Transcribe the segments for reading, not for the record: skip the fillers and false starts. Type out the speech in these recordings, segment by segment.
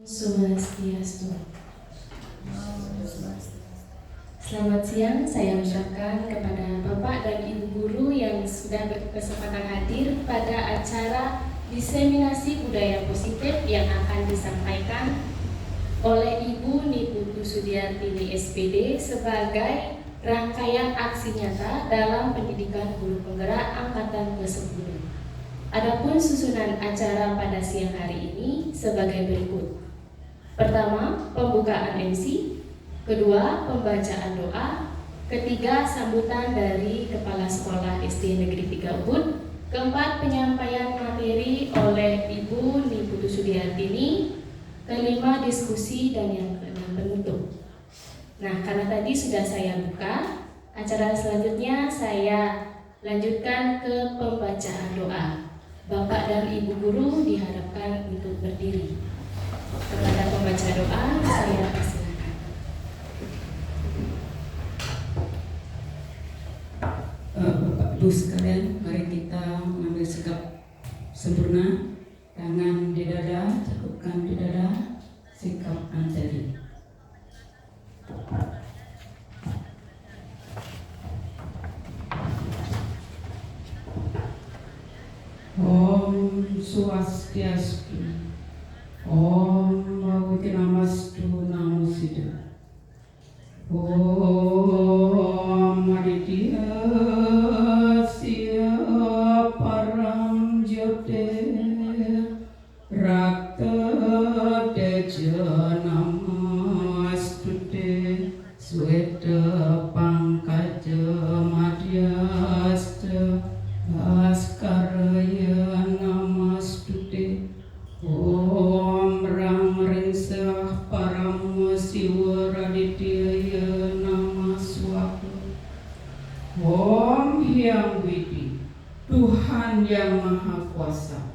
Swastiastu. Selamat siang, saya ucapkan kepada Bapak dan Ibu Guru yang sudah berkesempatan hadir pada acara diseminasi budaya positif yang akan disampaikan oleh Ibu Niputu Sudiartini SPD sebagai rangkaian aksi nyata dalam pendidikan guru penggerak angkatan ke-10. Adapun susunan acara pada siang hari ini sebagai berikut. Pertama, pembukaan MC. Kedua, pembacaan doa. Ketiga, sambutan dari Kepala Sekolah SD Negeri 3 Ubud. Keempat, penyampaian materi oleh Ibu Niputu Sudiartini. Kelima, diskusi, dan yang keenam, penutup. Nah, karena tadi sudah saya buka, acara selanjutnya saya lanjutkan ke pembacaan doa. Bapak dan Ibu Guru diharapkan untuk berdiri. Kepada pembaca doa, saya persilakan. Bapak Ibu sekalian, mari kita mengambil sikap sempurna. Tangan di dada, cekupkan di dada, sikap anjali. Om Swastiastu. Om Bhagavate Namastu Namo Siddha. Om Aditya Sya Param Jyote Rakta Teja Namastute Sweta Pankaja Madhyasta Bhaskaraya Namastute. Om Ram Ringsah Paramo Siwa Raditya Namaswaka. Om Hyang Widi, Tuhan yang Maha Kuasa.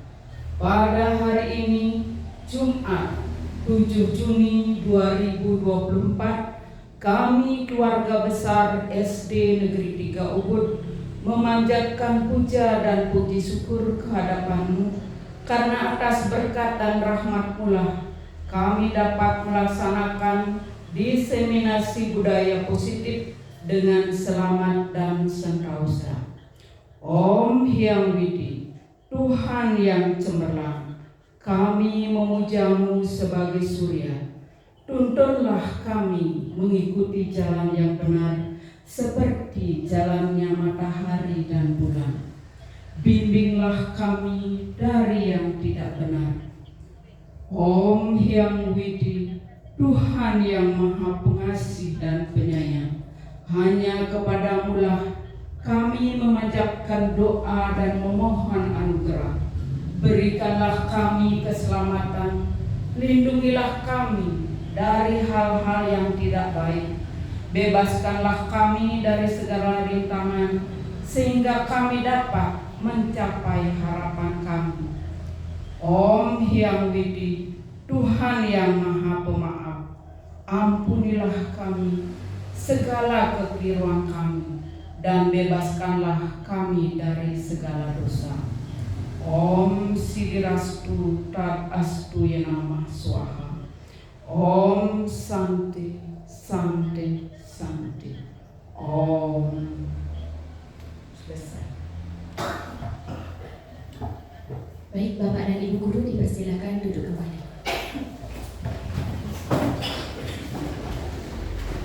Pada hari ini, Jumat 7 Juni 2024, kami keluarga besar SD Negeri 3 Ubud memanjatkan puja dan puji syukur kehadapan-Mu karena atas berkat dan rahmat-Mu lah kami dapat melaksanakan diseminasi budaya positif dengan selamat dan sentosa. Om Hyang Widi, Tuhan yang cemerlang, kami memuja-Mu sebagai surya. Tuntunlah kami mengikuti jalan yang benar seperti jalannya matahari dan bulan. Bimbinglah kami dari yang tidak benar. Om Hyang Widi, Tuhan yang Maha Pengasih dan Penyayang, hanya kepadamu lah kami memanjatkan doa dan memohon anugerah. Berikanlah kami keselamatan, lindungilah kami dari hal-hal yang tidak baik. Bebaskanlah kami dari segala rintangan, sehingga kami dapat mencapai harapan kami. Om Hyang Widi, Tuhan yang Maha Pemaaf, ampunilah kami segala kekeliruan kami dan bebaskanlah kami dari segala dosa. Om Sidirastu Tat Astu Yenamah Swaha. Om Santi Santi Santi. Om. Selesai. Baik, Bapak dan Ibu Guru dipersilakan duduk kembali.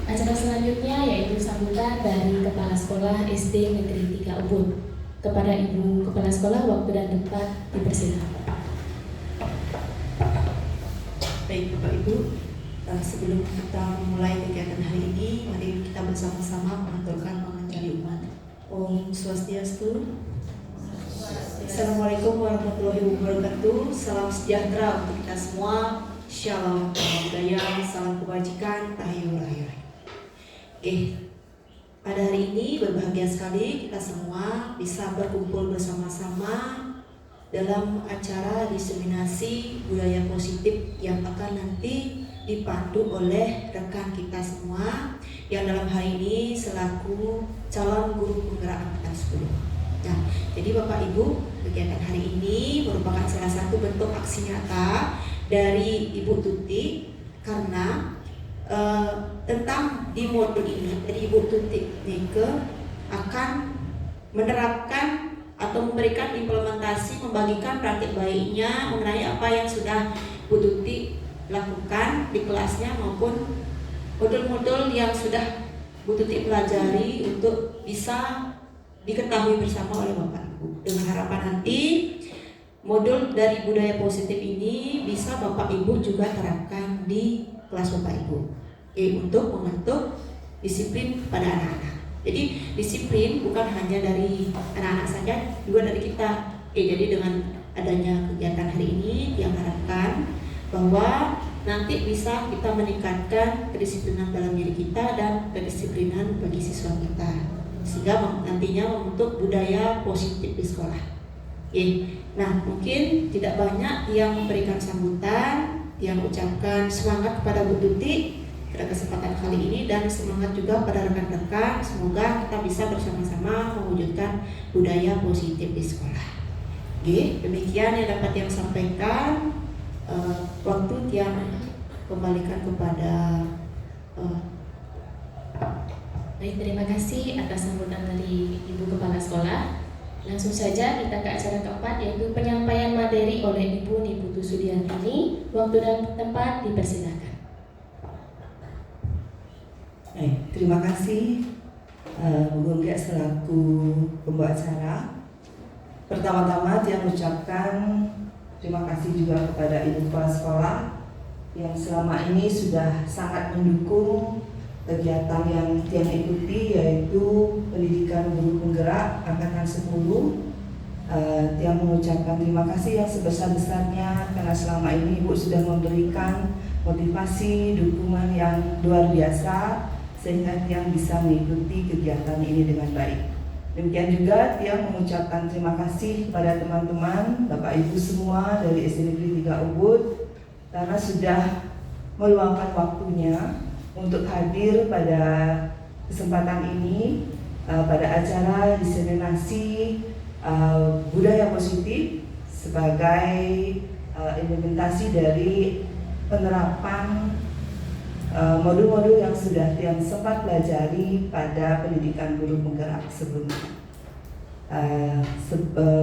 Acara selanjutnya yaitu sambutan dari Kepala Sekolah SD Negeri 3 Ubud. Kepada Ibu Kepala Sekolah, waktu dan tempat dipersilakan. Baik Bapak Ibu, sebelum kita memulai kegiatan hari ini, mari kita bersama-sama mengaturkan menganjali umat. Om Swastiastu. Assalamualaikum warahmatullahi wabarakatuh. Salam sejahtera untuk kita semua. Shalom budaya, salam kebajikan, tahiyul lahir. Pada hari ini berbahagia sekali kita semua bisa berkumpul bersama-sama dalam acara diseminasi budaya positif yang akan nanti dipandu oleh rekan kita semua yang dalam hari ini selaku calon guru penggerak angkatan 10. Nah, jadi Bapak Ibu, kegiatan hari ini merupakan salah satu bentuk aksi nyata dari Ibu Tuti karena tentang di modul ini dari Ibu Tuti Nike akan menerapkan atau memberikan implementasi membagikan praktik baiknya mengenai apa yang sudah Bu Tuti lakukan di kelasnya maupun modul-modul yang sudah Bu Tuti pelajari untuk bisa diketahui bersama oleh Bapak Ibu. Dengan harapan nanti modul dari budaya positif ini bisa Bapak Ibu juga terapkan di kelas Bapak Ibu untuk membentuk disiplin pada anak-anak. Jadi disiplin bukan hanya dari anak-anak saja, juga dari kita. Jadi dengan adanya kegiatan hari ini yang harapkan bahwa nanti bisa kita meningkatkan kedisiplinan dalam diri kita dan kedisiplinan bagi siswa kita, sehingga nantinya membentuk budaya positif di sekolah. Nah, mungkin tidak banyak yang memberikan sambutan, yang ucapkan semangat kepada Bu Tuti pada kesempatan kali ini dan semangat juga pada rekan-rekan. Semoga kita bisa bersama-sama mewujudkan budaya positif di sekolah. Demikian yang dapat yang sampaikan. Waktu yang kembalikan kepada Baik, terima kasih atas sambutan dari Ibu Kepala Sekolah. Langsung saja kita ke acara keempat, yaitu penyampaian materi oleh Ibu Niputu Sudiartini. Waktu dan tempat dipersilakan. Terima kasih Bu Gongga selaku pembawa acara. Pertama-tama Tiang ucapkan terima kasih juga kepada Ibu Kepala Sekolah yang selama ini sudah sangat mendukung kegiatan yang Tiang ikuti, yaitu pendidikan guru penggerak angkatan 10. Tiang mengucapkan terima kasih yang sebesar-besarnya karena selama ini Ibu sudah memberikan motivasi, dukungan yang luar biasa sehingga Tiang bisa mengikuti kegiatan ini dengan baik. Demikian juga Tiang mengucapkan terima kasih kepada teman-teman, Bapak Ibu semua dari SD Negeri 3 Ubud karena sudah meluangkan waktunya untuk hadir pada kesempatan ini pada acara diseminasi budaya positif sebagai implementasi dari penerapan modul-modul yang sudah Tiang sempat pelajari pada pendidikan guru penggerak sebelumnya.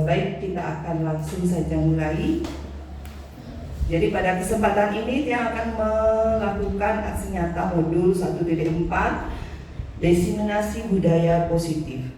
Baik, kita akan langsung saja mulai. Jadi pada kesempatan ini Tiang akan melakukan aksi nyata modul 1.4 diseminasi budaya positif.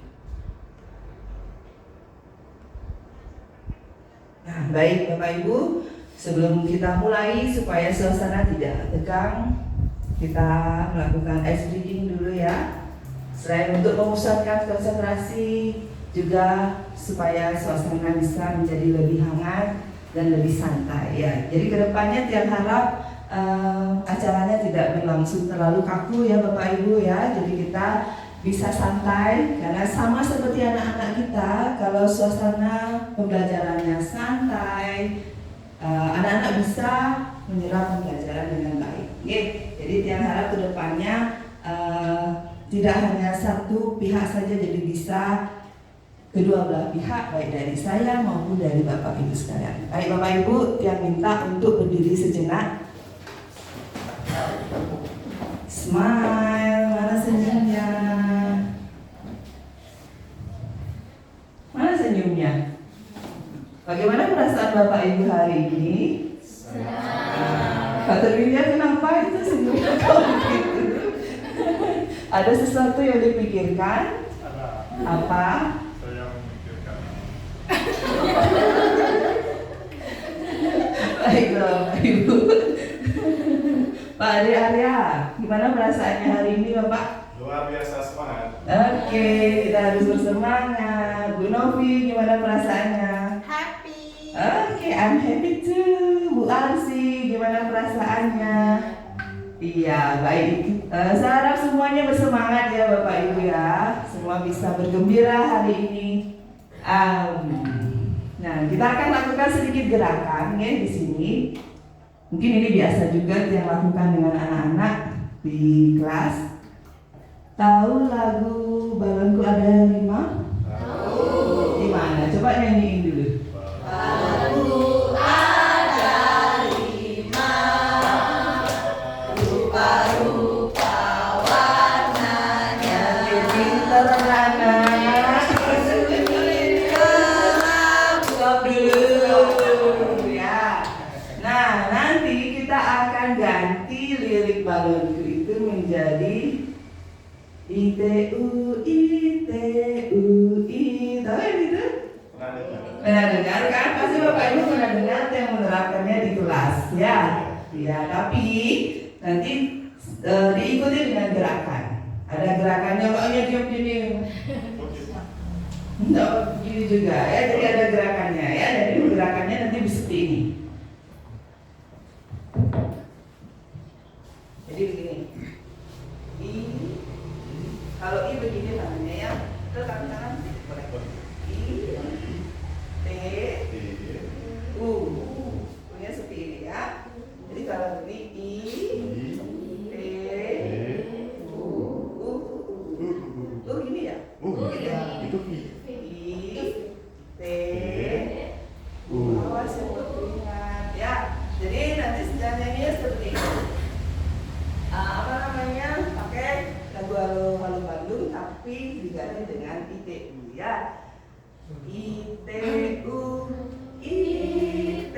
Nah, baik Bapak Ibu, sebelum kita mulai supaya suasana tidak tegang, kita melakukan ice breaking dulu ya. Selain untuk memusatkan konsentrasi, juga supaya suasana bisa menjadi lebih hangat dan lebih santai ya. Jadi kedepannya Tiang harap acaranya tidak berlangsung terlalu kaku ya Bapak Ibu ya. Jadi kita bisa santai karena sama seperti anak-anak kita, kalau suasana pembelajarannya santai, anak-anak bisa menyerap pembelajaran dengan baik. Jadi Tiang harap kedepannya tidak hanya satu pihak saja, jadi bisa kedua belah pihak, baik dari saya maupun dari Bapak Ibu sekalian. Baik Bapak Ibu, Tiang minta untuk berdiri sejenak. Smile, mana senyumnya? Mana senyumnya? Bagaimana perasaan Bapak Ibu hari ini? Kata Widya, kenapa itu senyumnya kau begitu? Ada sesuatu yang dipikirkan? Apa? Saya memikirkan. Baiklah Bapak Ibu. Pak Ade Arya, gimana perasaannya hari ini Bapak? Luar biasa semangat. Oke, kita harus bersemangat. Bu Novi, gimana perasaannya? Happy. Oke, I'm happy too. Bu Arsi, gimana perasaannya? Iya, baik. Saya harap semuanya bersemangat ya Bapak Ibu ya. Semua bisa bergembira hari ini. Nah, kita akan lakukan sedikit gerakan ya di sini. Mungkin ini biasa juga yang lakukan dengan anak-anak di kelas. Tahu lagu Balonku Ada 5? Tahu. Di mana? Coba nyanyiin dulu. Balonku ada 5. sedikit balonku itu menjadi ITU, ITU, I. Tahu yang itu? Pernah dengar? Pernah dengar kan? Pasti Bapak Ibu pernah dengar yang menerapkannya di kelas, ya. Ya, tapi nanti diikuti dengan gerakan. Ada gerakannya, oh ya diam gini. Enggak begini juga ya, jadi ada gerakannya ya. Jadi gerakannya nanti seperti ini. Jadi begini. I, kalau I begini tangannya ya, ke tangan boleh. I, T, U, punya seperti ini ya. Jadi kalau ini I, T, U gini ya? Gini ya? Itu I. I, T, awas yang beringat ya. Jadi nanti nyanyinya seperti ini. Apa namanya? Pakai lagu Halo Bandung tapi diganti dengan ITU ya. ITU, ITU,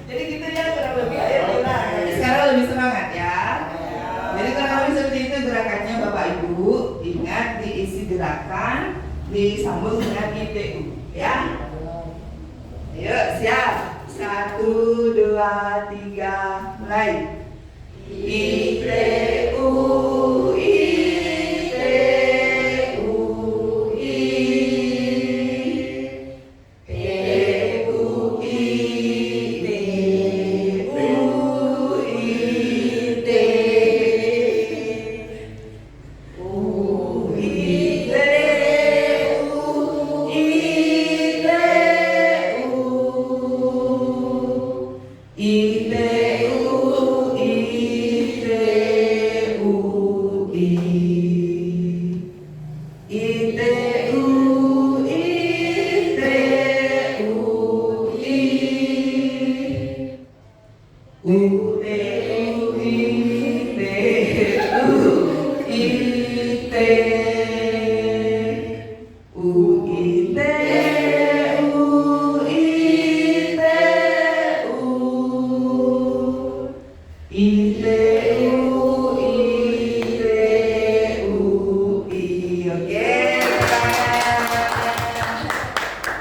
Jadi gitu ya kurang lebih. Tapi sekarang lebih semangat ya. Jadi kurang lebih seperti itu gerakannya Bapak Ibu. Ingat diisi gerakan disambung dengan ITU ya. Ayo siap. 1, 2, 3 mulai. ITU, ITU,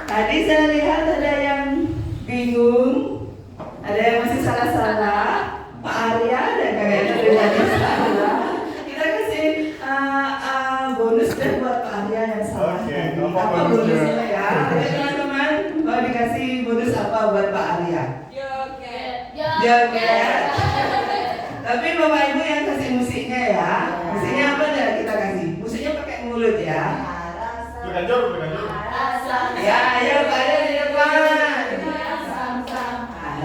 Tadi saya lihat ada yang bingung, ada yang masih salah-salah. Pak Arya dan kayaknya tadi salah. Kita kasih bonus deh buat Pak Arya yang salah. Oke, tadi. apa Apa bonusnya? bonusnya ya? Ayo teman-teman, mau dikasih bonus apa buat Pak Arya? Joget. Tapi Bapak Ibu yang kasih musiknya ya. Musiknya apa dah kita kasih? Musiknya pakai mulut ya. Berganjur, berganjur. Ya, ayo pada di depan.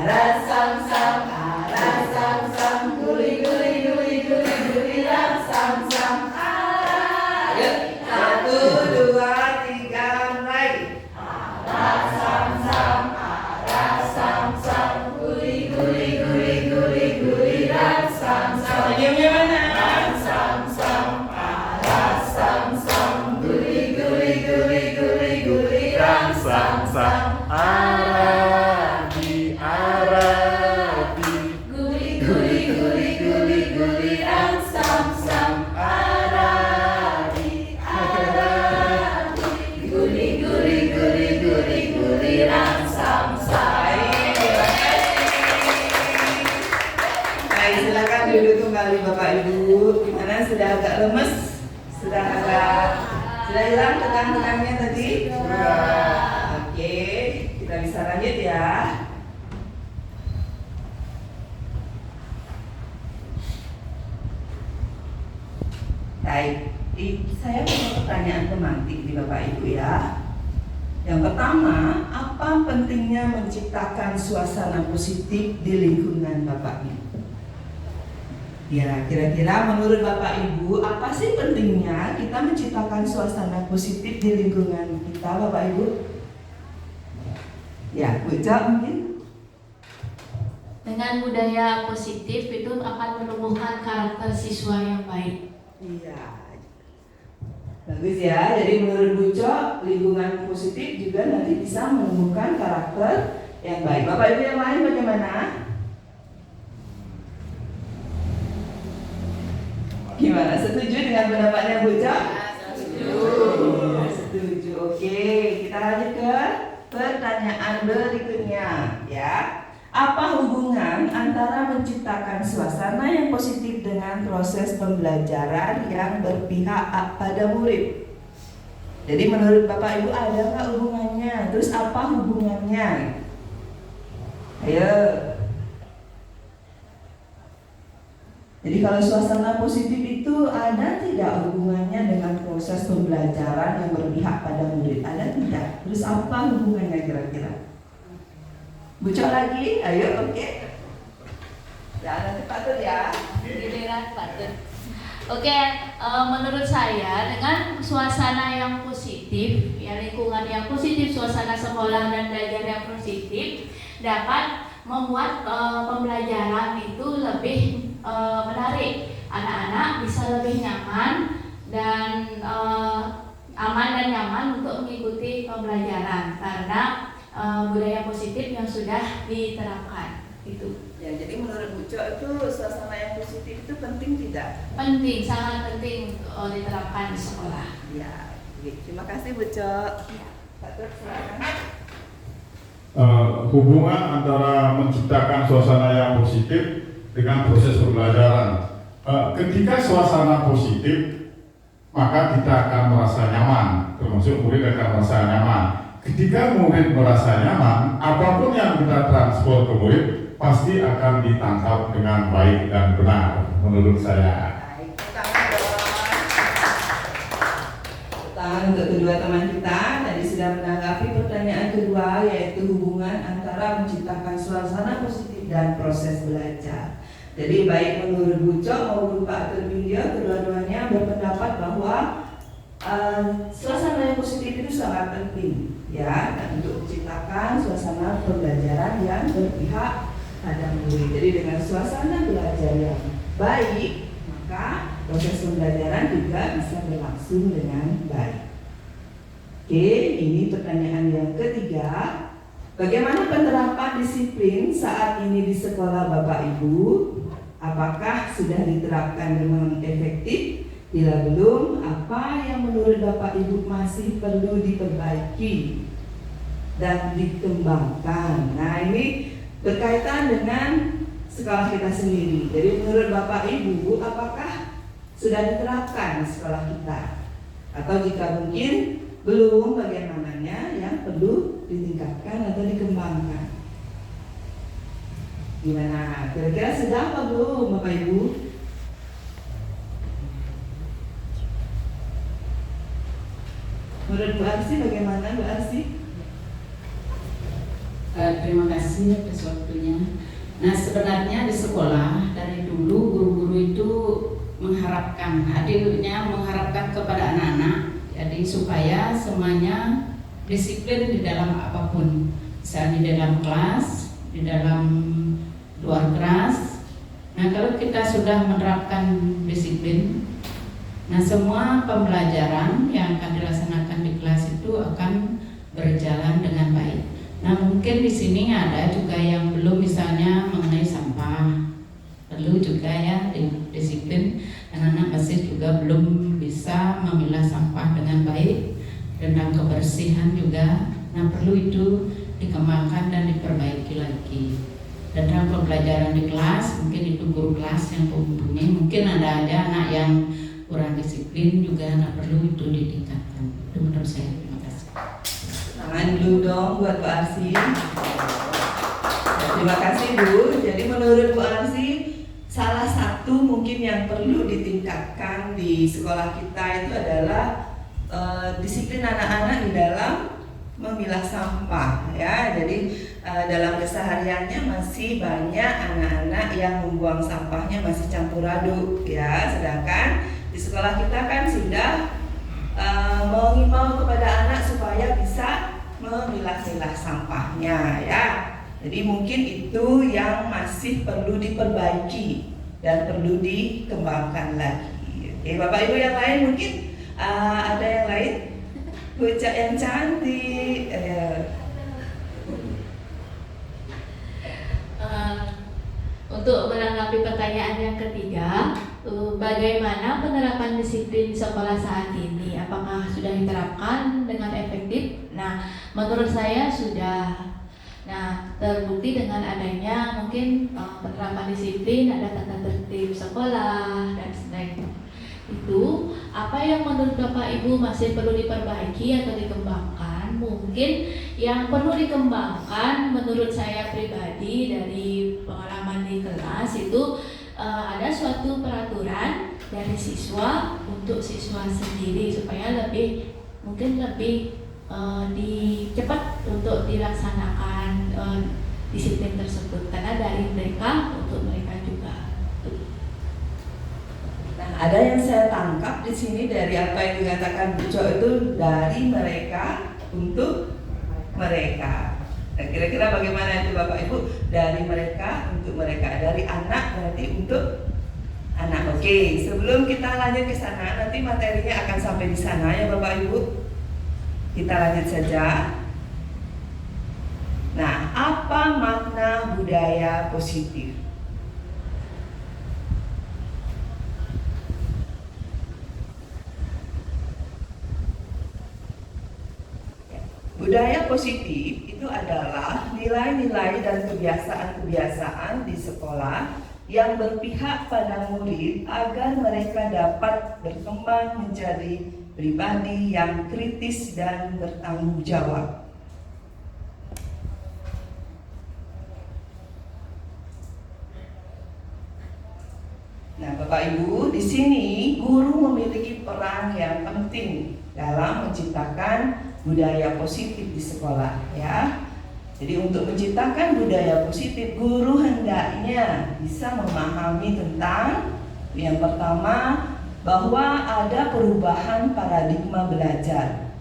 Ara sam, guli, ram sam. Ayo, 1, 2, 3 mulai. Senyumnya mana? Sam, Arabi, Arabi. Guli ram sam Arabi guli ram sam. Baik, silakan duduk kembali Bapak Ibu. Gimana, sudah agak lemes? Sudah hilang tekan-tekannya tadi? Oke, kita bisa lanjut ya. Baik. Saya punya pertanyaan pemantik di Bapak Ibu ya. Yang pertama, apa pentingnya menciptakan suasana positif di lingkungan Bapak Ibu? Ya, kira-kira menurut Bapak Ibu, apa sih pentingnya kita menciptakan suasana positif di lingkungan kita, Bapak Ibu? Ya, Bu Jo mungkin? Dengan budaya positif itu akan menumbuhkan karakter siswa yang baik. Iya. Bagus ya, jadi menurut Bu Jo, lingkungan positif juga nanti bisa menumbuhkan karakter yang baik. Bapak Ibu yang lain bagaimana? Gimana? Setuju dengan pendapatnya Bu Jo? Setuju. Setuju. Oke, kita lanjut ke pertanyaan berikutnya ya. Apa hubungan antara menciptakan suasana yang positif dengan proses pembelajaran yang berpihak pada murid? Jadi menurut Bapak Ibu ada nggak hubungannya? Terus apa hubungannya? Ayo. Jadi kalau suasana positif itu ada tidak hubungannya dengan proses pembelajaran yang berpihak pada murid? Ada tidak? Terus apa hubungannya kira-kira? Bucok lagi, ayo, oke. Ya, nanti patut ya. Giliran patut. Oke, menurut saya dengan suasana yang positif, ya lingkungan yang positif, suasana sekolah dan belajar yang positif dapat membuat pembelajaran itu lebih menarik. Anak-anak bisa lebih nyaman dan aman dan nyaman untuk mengikuti pembelajaran karena budaya positif yang sudah diterapkan itu. Ya, jadi menurut Bucok itu suasana yang positif itu penting tidak? Penting, sangat penting untuk diterapkan di sekolah. Ya, terima kasih Bucok. Ya, Patut silakan. Hubungan antara menciptakan suasana yang positif dengan proses pembelajaran. Ketika suasana positif, maka kita akan merasa nyaman, termasuk murid akan merasa nyaman. Ketika murid merasa nyaman, apapun yang kita transfer ke murid pasti akan ditangkap dengan baik dan benar, menurut saya. Baik, tangan untuk kedua teman kita. Tadi sudah menanggapi pertanyaan kedua, yaitu hubungan antara menciptakan suasana positif dan proses belajar. Jadi baik menurut Bucok maupun Pak Turbindio, kedua-duanya berpendapat bahwa suasana yang positif itu sangat penting ya, dan untuk menciptakan suasana pembelajaran yang berpihak pada murid. Jadi dengan suasana belajar yang baik, maka proses pembelajaran juga bisa berlangsung dengan baik. Oke, ini pertanyaan yang ketiga. Bagaimana penerapan disiplin saat ini di sekolah Bapak Ibu? Apakah sudah diterapkan dengan efektif? Bila belum, apa yang menurut Bapak Ibu masih perlu diperbaiki dan dikembangkan? Nah, ini berkaitan dengan sekolah kita sendiri. Jadi menurut Bapak Ibu, apakah sudah diterapkan di sekolah kita? Atau jika mungkin belum, bagaimananya yang perlu ditingkatkan atau dikembangkan? Gimana? Kira-kira sudah apa belum Bapak Ibu? Menurut Bu Arsi bagaimana Bu Arsi? Terima kasih atas waktunya. Nah, sebenarnya di sekolah dari dulu guru-guru itu mengharapkan, adilnya mengharapkan kepada anak-anak, jadi supaya semuanya disiplin di dalam apapun, misalnya di dalam kelas, di dalam luar kelas. Nah, kalau kita sudah menerapkan disiplin, nah semua pembelajaran yang akan dilaksanakan di kelas itu akan berjalan dengan baik. Nah, mungkin di sini ada juga yang belum, misalnya mengenai sampah, perlu juga ya disiplin. Anak-anak masih juga belum bisa memilah sampah dengan baik, tentang kebersihan juga. Nah, perlu itu dikembangkan dan diperbaiki lagi. Dan dalam pembelajaran di kelas, mungkin itu guru kelas yang mumpuni, mungkin ada aja anak yang kurang disiplin juga, anak perlu itu ditingkatkan. Itu menurut saya. Terima kasih. Tangan dulu dong buat Bu Arsi. Terima kasih Bu. Jadi menurut Bu Arsi, salah satu mungkin yang perlu ditingkatkan di sekolah kita itu adalah disiplin anak-anak di dalam memilah sampah ya. Jadi dalam kesehariannya masih banyak anak-anak yang membuang sampahnya masih campur aduk ya. Sedangkan di sekolah kita kan sudah mengimbau kepada anak supaya bisa memilah-milah sampahnya ya. Jadi mungkin itu yang masih perlu diperbaiki dan perlu dikembangkan lagi. Oke, Bapak Ibu yang lain mungkin ada yang lain? Bocah yang cantik. Untuk menanggapi pertanyaan yang ketiga, bagaimana penerapan disiplin sekolah saat ini? Apakah sudah diterapkan dengan efektif? Nah, menurut saya sudah. Nah, terbukti dengan adanya mungkin penerapan disiplin, ada tata tertib sekolah dan sebagainya. Itu apa yang menurut Bapak Ibu masih perlu diperbaiki atau dikembangkan? Mungkin yang perlu dikembangkan menurut saya pribadi dari pengalaman di kelas itu ada suatu peraturan dari siswa untuk siswa sendiri supaya mungkin lebih cepat untuk dilaksanakan disiplin tersebut karena dari mereka untuk mereka juga. Nah, ada yang saya tangkap di sini dari apa yang dikatakan Bu Jo itu dari mereka untuk mereka. Nah, kira-kira bagaimana itu Bapak Ibu? Dari mereka untuk mereka, dari anak berarti untuk anak. Oke, sebelum kita lanjut ke sana, nanti materinya akan sampai di sana ya Bapak Ibu. Kita lanjut saja. Nah, apa makna budaya positif? Budaya positif itu adalah nilai-nilai dan kebiasaan-kebiasaan di sekolah yang berpihak pada murid agar mereka dapat berkembang menjadi pribadi yang kritis dan bertanggung jawab. Nah, Bapak Ibu, di sini guru memiliki peran yang penting dalam menciptakan budaya positif di sekolah, ya. Jadi untuk menciptakan budaya positif, guru hendaknya bisa memahami tentang yang pertama bahwa ada perubahan paradigma belajar.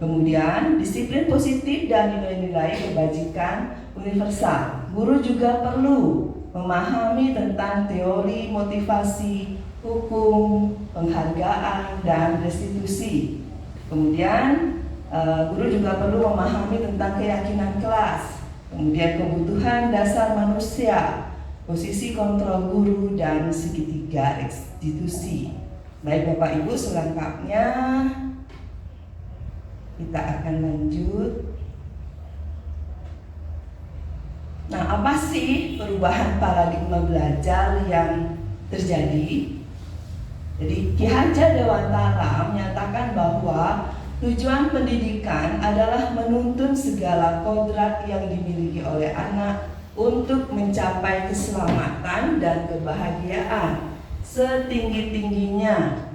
Kemudian disiplin positif dan nilai-nilai kebajikan universal. Guru juga perlu memahami tentang teori motivasi, hukum, penghargaan, dan restitusi. Kemudian guru juga perlu memahami tentang keyakinan kelas, kemudian kebutuhan dasar manusia, posisi kontrol guru, dan segitiga restitusi. Baik Bapak Ibu, selengkapnya kita akan lanjut. Nah, apa sih perubahan paradigma belajar yang terjadi? Jadi Ki Hajar Dewantara menyatakan bahwa tujuan pendidikan adalah menuntun segala kodrat yang dimiliki oleh anak untuk mencapai keselamatan dan kebahagiaan setinggi-tingginya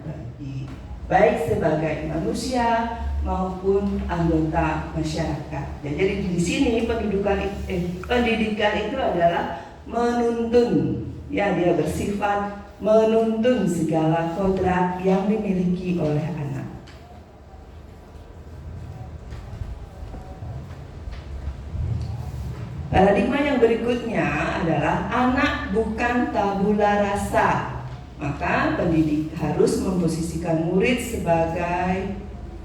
baik sebagai manusia maupun anggota masyarakat. Ya, jadi di sini pendidikan itu adalah menuntun, ya, dia bersifat menuntun segala kodrat yang dimiliki oleh anak. Paradigma yang berikutnya adalah anak bukan tabula rasa. Maka pendidik harus memposisikan murid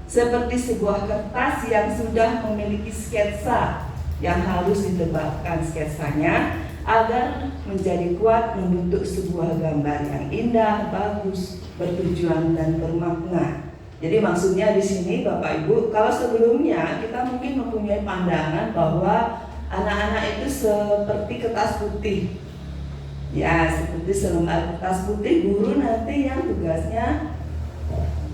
seperti sebuah kertas yang sudah memiliki sketsa yang harus ditebakkan sketsanya agar menjadi kuat membentuk sebuah gambar yang indah, bagus, bertujuan dan bermakna. Jadi maksudnya di sini Bapak Ibu, kalau sebelumnya kita mungkin mempunyai pandangan bahwa anak-anak itu seperti kertas putih. Ya, seperti selembar kertas putih, guru nanti yang tugasnya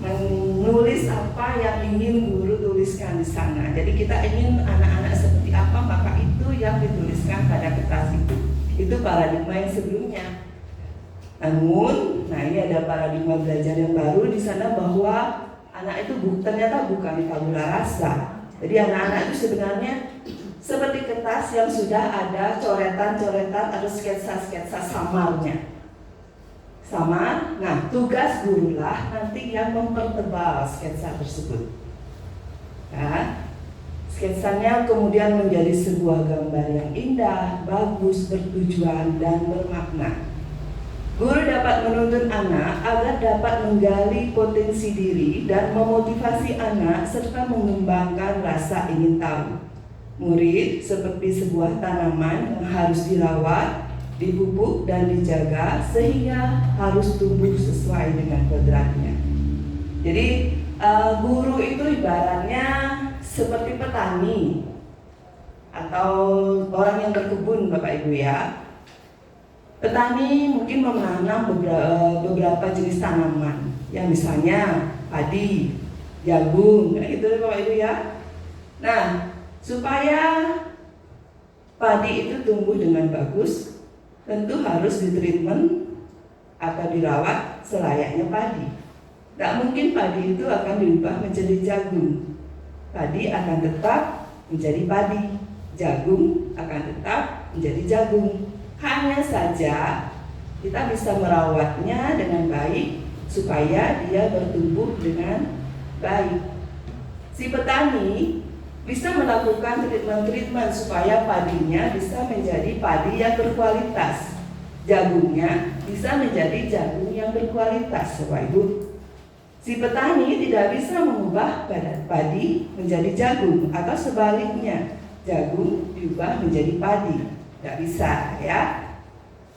menulis apa yang ingin guru tuliskan di sana. Jadi kita ingin anak-anak seperti apa, maka itu yang dituliskan pada kertas itu. Itu paradigma yang sebelumnya. Namun, nah ini ada paradigma belajar yang baru di sana bahwa anak itu ternyata bukan tabula rasa. Jadi anak-anak itu sebenarnya seperti kertas yang sudah ada coretan-coretan atau sketsa-sketsa samarnya. Samar, nah tugas gurulah nanti yang mempertebal sketsa tersebut. Nah, sketsanya kemudian menjadi sebuah gambar yang indah, bagus, bertujuan, dan bermakna. Guru dapat menuntun anak agar dapat menggali potensi diri dan memotivasi anak serta mengembangkan rasa ingin tahu. Murid seperti sebuah tanaman yang harus dirawat, dipupuk dan dijaga sehingga harus tumbuh sesuai dengan kodratnya. Jadi guru itu ibaratnya seperti petani atau orang yang berkebun, Bapak Ibu ya. Petani mungkin menanam beberapa jenis tanaman, yang misalnya padi, jagung, gitu Bapak Ibu ya. Nah, supaya padi itu tumbuh dengan bagus, tentu harus ditreatment atau dirawat selayaknya padi. Tidak mungkin padi itu akan diubah menjadi jagung. Padi akan tetap menjadi padi, jagung akan tetap menjadi jagung. Hanya saja kita bisa merawatnya dengan baik supaya dia bertumbuh dengan baik. Si petani bisa melakukan treatment supaya padinya bisa menjadi padi yang berkualitas. Jagungnya bisa menjadi jagung yang berkualitas, Bapak Ibu. Si petani tidak bisa mengubah padi menjadi jagung atau sebaliknya, jagung diubah menjadi padi. Tidak bisa ya.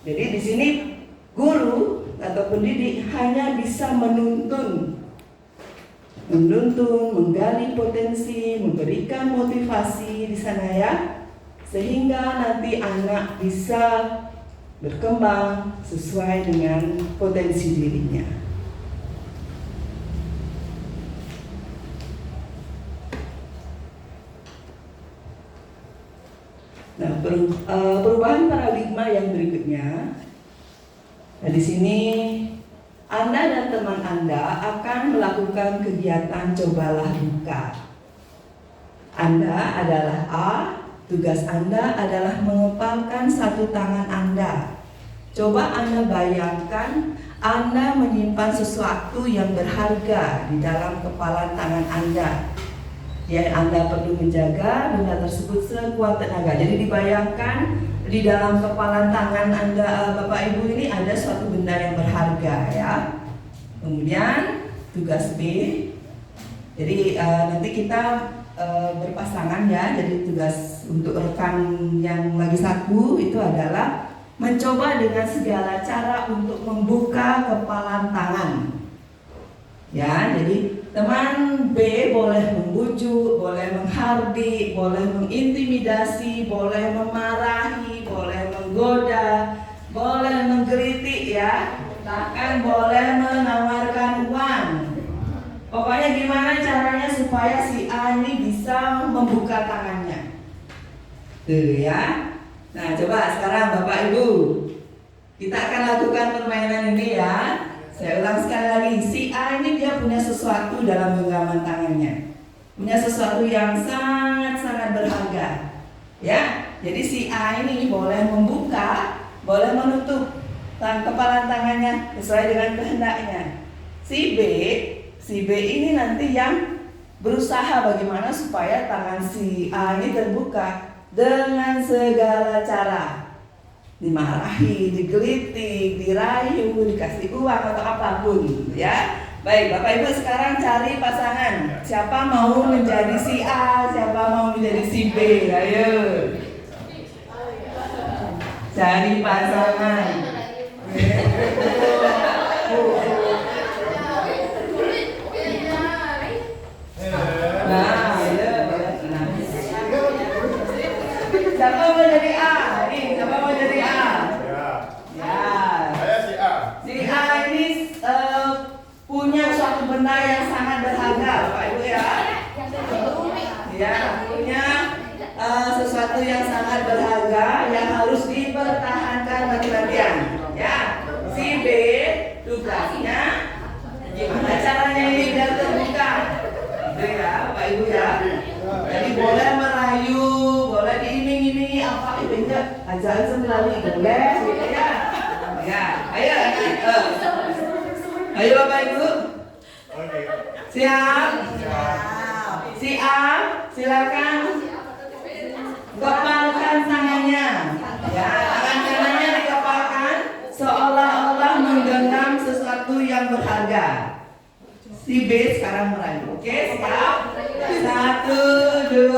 Jadi di sini guru atau pendidik hanya bisa menuntun, menggali potensi, memberikan motivasi di sana ya, sehingga nanti anak bisa berkembang sesuai dengan potensi dirinya. Nah, perubahan paradigma yang berikutnya. Nah, di sini Anda dan teman Anda akan melakukan kegiatan cobalah buka. Anda adalah A, tugas Anda adalah mengepalkan satu tangan Anda. Coba Anda bayangkan Anda menyimpan sesuatu yang berharga di dalam kepalan tangan Anda. Ya, Anda perlu menjaga benda tersebut sekuat tenaga. Jadi dibayangkan di dalam kepalan tangan Anda, Bapak Ibu, ini ada suatu benda yang berharga ya. Kemudian tugas B. Jadi nanti kita berpasangan ya. Jadi tugas untuk rekan yang lagi satu itu adalah mencoba dengan segala cara untuk membuka kepalan tangan. Ya, jadi teman B boleh membujuk, boleh menghardik, boleh mengintimidasi, boleh memarahi, boleh menggoda, boleh menggelitik ya, bahkan boleh menawarkan uang. Pokoknya gimana caranya supaya si A ini bisa membuka tangannya. Tuh ya. Nah, coba sekarang Bapak Ibu, kita akan lakukan permainan ini ya. Saya ulang sekali lagi, si A ini dia punya sesuatu dalam genggaman tangannya, punya sesuatu yang sangat-sangat berharga. Ya, jadi si A ini boleh membuka, boleh menutup kepalan tangannya sesuai dengan kehendaknya. Si B ini nanti yang berusaha bagaimana supaya tangan si A ini terbuka dengan segala cara. Dimarahi, digelitik, dirayu, dikasih uang atau apapun ya. Baik, Bapak Ibu sekarang cari pasangan. Siapa mau menjadi si A, siapa mau menjadi si B? Ayo. Cari pasangan. Nah, siapa mau jadi A? Siapa mau jadi A? Ya. Saya si A. Si A ini punya suatu benda yang sangat berharga, Bapak Ibu ya. Ya, punya sesuatu yang sangat berharga yang harus dipertahankan mati-matian. Ya. Si B tugasnya gimana caranya ini biar terbuka. Gitu ya, Bapak Ibu ya. Jadi boleh merayu, boleh diiming-imingi apa itu enggak ajaran sembilan boleh gitu ya. Ya, ayo ayo Bapak Ibu. Siap? Siap? Silakan. Kepalkan tangannya. Ya, tangan kanannya dikepalkan seolah-olah menggenggam sesuatu yang berharga. Si B sekarang merayu. Oke, siap? 1, 2,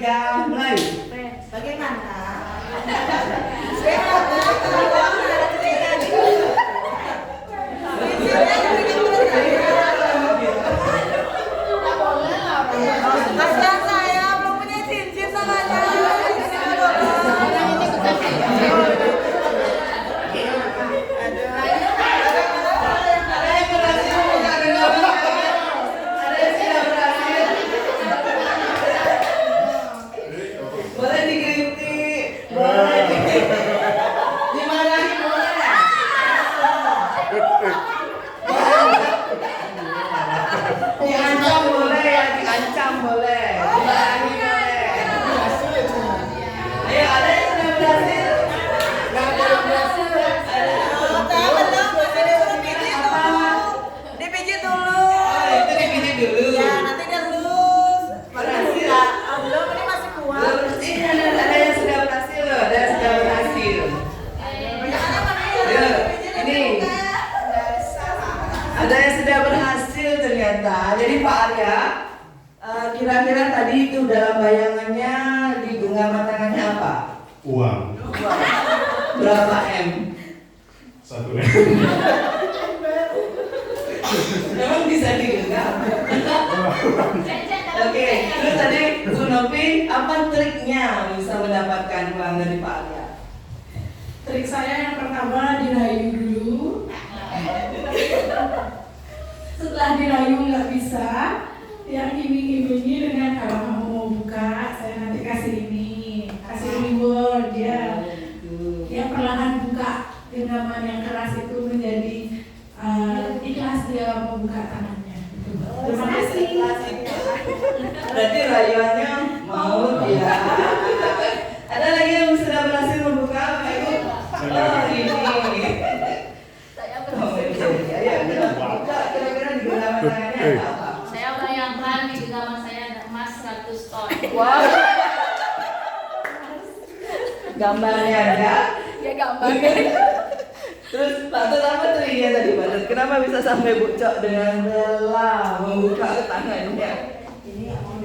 3, mulai. Bagaimana? Kasihan saya belum punya cincin sama Ada yang berhasil buka dengan ada yang tidak berhasil. Boleh dikritik, boleh dimarahi, boleh. Diancam boleh ya, diancam boleh, dimarahi boleh. Ayo, ada yang sudah berhasil? Dipijit dulu. Oh, itu dipilih dulu. Ya, nanti dia lulus. Berhasil. Belum, ini masih kuat. Ini ada yang sudah berhasil loh, ada yang sudah berhasil. Ya, ini ada yang sudah berhasil ternyata. Jadi Pak Arya, kira-kira tadi itu dalam bayangannya di genggaman tangannya apa? Uang. Berapa M? 1 Memang bisa digenggam. Oke, terus tadi Bu Novi, apa triknya bisa mendapatkan uang dari Pak Arya? Trik saya yang pertama dirayu dulu. Setelah dirayu nggak bisa, yang iming-imingi dengan kalau kamu mau buka, saya nanti kasih ini, kasih reward ya. Dia perlahan buka genggaman yang keras itu menjadi ikhlas dia membuka tangannya. Terima kasih. Berarti rayuannya mau dia. Ada lagi yang sudah berhasil membuka Pak Ibu? Oh ini. Saya Oh, berhasil. iya. Buka kira-kira di genggaman tangannya ada apa? Saya bayangkan di genggaman saya ada emas 100 ton. Wow. Gambarnya ada. Ya gambar. Terus Pak Tut apa triknya tadi Pak Tut? Kenapa bisa sampai bucok dengan rela membuka tangannya?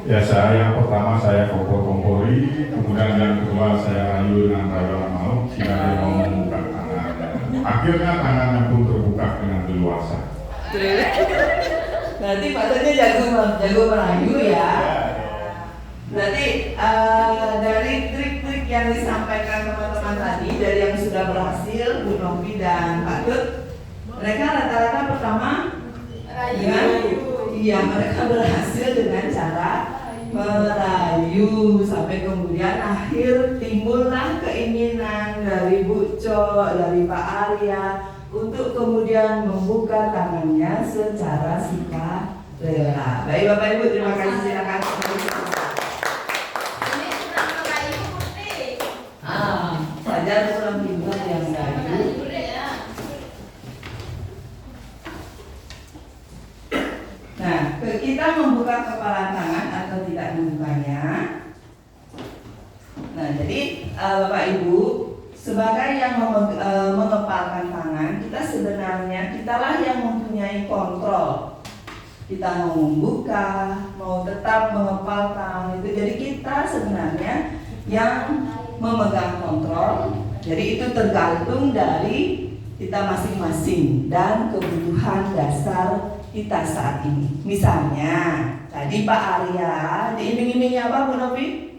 Biasa yang pertama saya kompor-kompori, kemudian yang kedua saya rayu dengan rayuan mau, sehingga dia mau membuka tangannya. Akhirnya tangannya pun terbuka dengan leluasa. Berarti Pak Tutnya jago merayu ya. Berarti dari trik-trik yang disampaikan teman-teman tadi, dari yang sudah berhasil, Bu Novi dan Pak Tut, mereka rata-rata pertama dengan iya, mereka berhasil dengan cara merayu sampai kemudian akhir timbullah keinginan dari Bu Co, dari Pak Arya untuk kemudian membuka tangannya secara sukarela. Baik Bapak Ibu, terima kasih, silakan. Fajar kurang pintar yang rayu. Nah, kita membuka kepala tangan atau tidak membukanya. Nah, jadi Bapak Ibu, sebagai yang mengepalkan tangan, kita sebenarnya kitalah yang mempunyai kontrol. Kita mau membuka, mau tetap mengepalkan itu. Jadi kita sebenarnya yang memegang kontrol. Jadi itu tergantung dari kita masing-masing dan kebutuhan dasar kita saat ini. Misalnya, tadi Pak Arya diiming-imingi apa Bu Novi?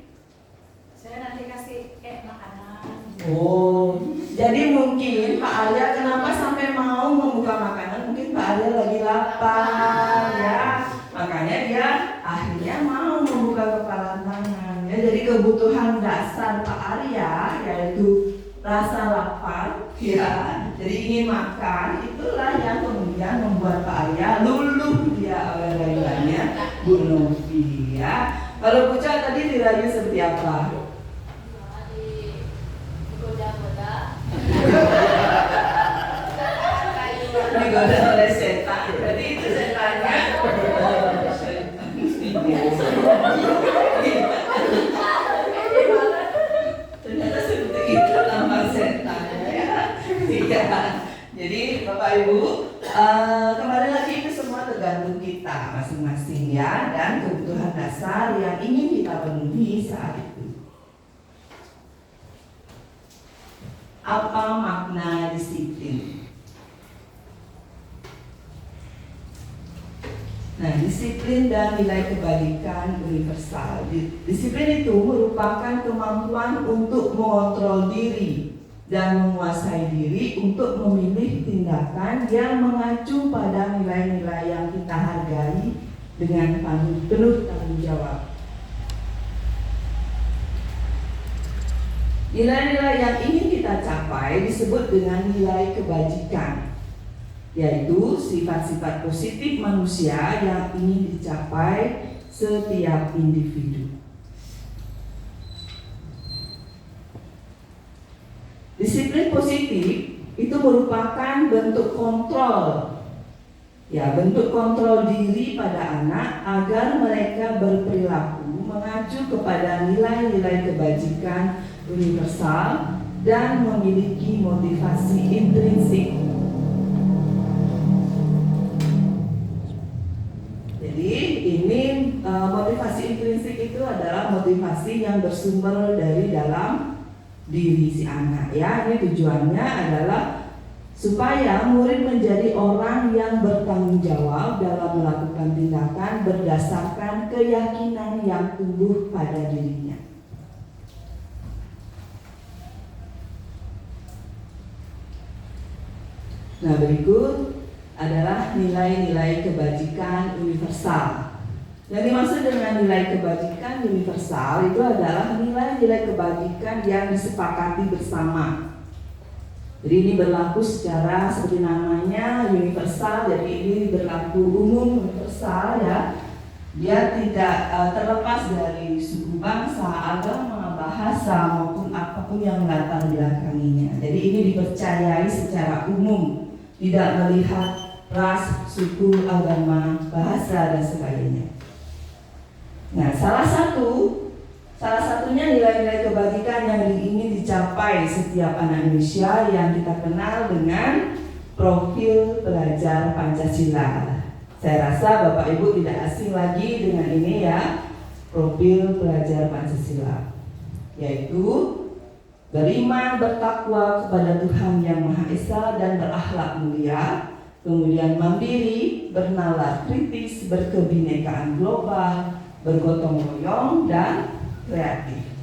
Saya nanti kasih makanan. Oh, jadi mungkin Pak Arya kenapa sampai mau membuka makanan? Mungkin Pak Arya lagi lapar ya. Makanya dia akhirnya mau membuka kepala tangan. Ya, jadi kebutuhan dasar Pak Arya yaitu rasa lapar ya. Jadi ingin makan, itulah yang kemudian membuat Pak Arya luluh dia oleh rayuannya Bu Novi ya. Kalau Bu Ca tadi dirayu seperti apa? Digoda oleh setan, berarti itu setannya. Ternyata seperti itu nama setannya ya. Iya. Jadi Bapak Ibu, kembali lagi itu semua tergantung kita masing-masing ya, dan kebutuhan dasar yang ingin kita penuhi saat itu. Apa makna disiplin? Nah, disiplin dan nilai kebaikan universal. Disiplin itu merupakan kemampuan untuk mengontrol diri dan menguasai diri untuk memilih tindakan yang mengacu pada nilai-nilai yang kita hargai dengan penuh tanggung jawab. Nilai-nilai yang ingin kita capai disebut dengan nilai kebajikan, yaitu sifat-sifat positif manusia yang ingin dicapai setiap individu. Disiplin positif itu merupakan bentuk kontrol, ya, bentuk kontrol diri pada anak agar mereka berperilaku mengacu kepada nilai-nilai kebajikan universal dan memiliki motivasi intrinsik. Jadi ini motivasi intrinsik itu adalah motivasi yang bersumber dari dalam diri si anak ya. Ini tujuannya adalah supaya murid menjadi orang yang bertanggung jawab dalam melakukan tindakan berdasarkan keyakinan yang tumbuh pada dirinya. Nah, berikut adalah nilai-nilai kebajikan universal. Yang dimaksud dengan nilai kebajikan universal itu adalah nilai-nilai kebajikan yang disepakati bersama. Jadi ini berlaku secara seperti namanya universal, jadi ini berlaku umum universal ya. Dia tidak terlepas dari suku, bangsa, agama, bahasa maupun apapun yang melatar belakanginya. Jadi ini dipercayai secara umum, tidak melihat ras, suku, agama, bahasa dan sebagainya. Nah, salah satunya nilai-nilai kebajikan yang ingin dicapai setiap anak Indonesia yang kita kenal dengan profil pelajar Pancasila. Saya rasa Bapak Ibu tidak asing lagi dengan ini ya, profil pelajar Pancasila, yaitu beriman, bertakwa kepada Tuhan Yang Maha Esa dan berakhlak mulia, kemudian mandiri, bernalar kritis, berkebinekaan global, bergotong royong dan kreatif.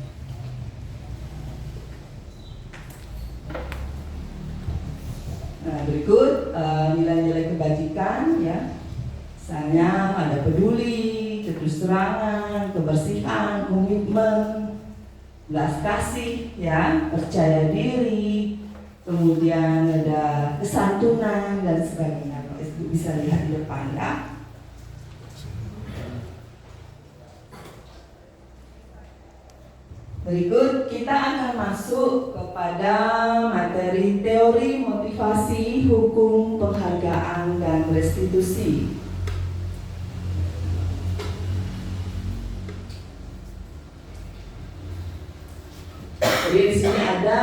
Nah, berikut nilai-nilai kebajikan ya. Misalnya ada peduli, keterus-terangan, kebersihan, komitmen, belas kasih ya, percaya diri, kemudian ada kesantunan dan sebagainya. Bisa lihat di depan ya. Berikut kita akan masuk kepada materi teori motivasi, hukum, penghargaan, dan restitusi. Jadi di sini ada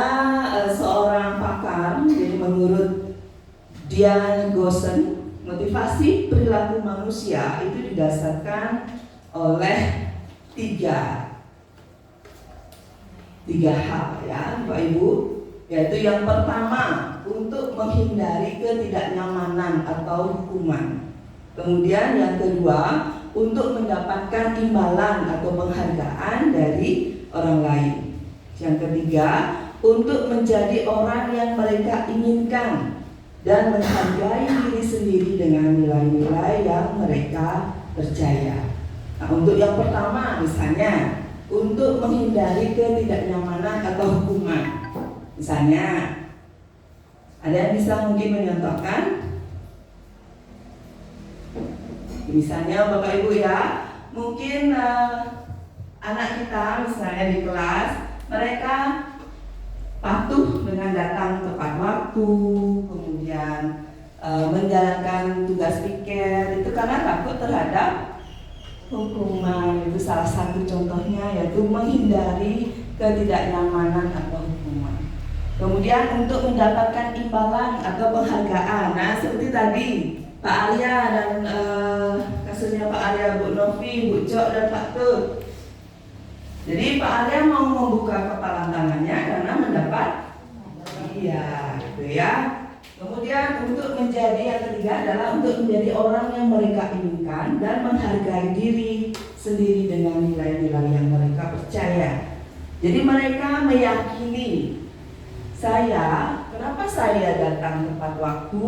seorang pakar, jadi menurut Dian Goosen, motivasi perilaku manusia itu didasarkan oleh tiga hal ya Bapak Ibu, yaitu yang pertama untuk menghindari ketidaknyamanan atau hukuman, kemudian yang kedua untuk mendapatkan imbalan atau penghargaan dari orang lain, yang ketiga untuk menjadi orang yang mereka inginkan dan menghargai diri sendiri dengan nilai-nilai yang mereka percaya. Nah, untuk yang pertama misalnya untuk menghindari ketidaknyamanan atau hukuman. Misalnya Ada yang bisa mungkin menyontohkan? Misalnya Bapak Ibu ya, mungkin anak kita misalnya di kelas, mereka patuh dengan datang tepat waktu, kemudian menjalankan tugas piket, itu karena takut terhadap hukuman. Itu salah satu contohnya, yaitu menghindari ketidaknyamanan atau hukuman. Kemudian untuk mendapatkan imbalan atau penghargaan, nah seperti tadi Pak Arya dan kasusnya Pak Arya, Bu Novi, Bu Cok dan Pak Tut. Jadi Pak Arya mau membuka kepalan tangannya karena mendapat gitu ya. Kemudian untuk menjadi yang ketiga adalah untuk menjadi orang yang mereka inginkan dan menghargai diri sendiri dengan nilai-nilai yang mereka percaya. Jadi mereka meyakini kenapa saya datang tepat waktu?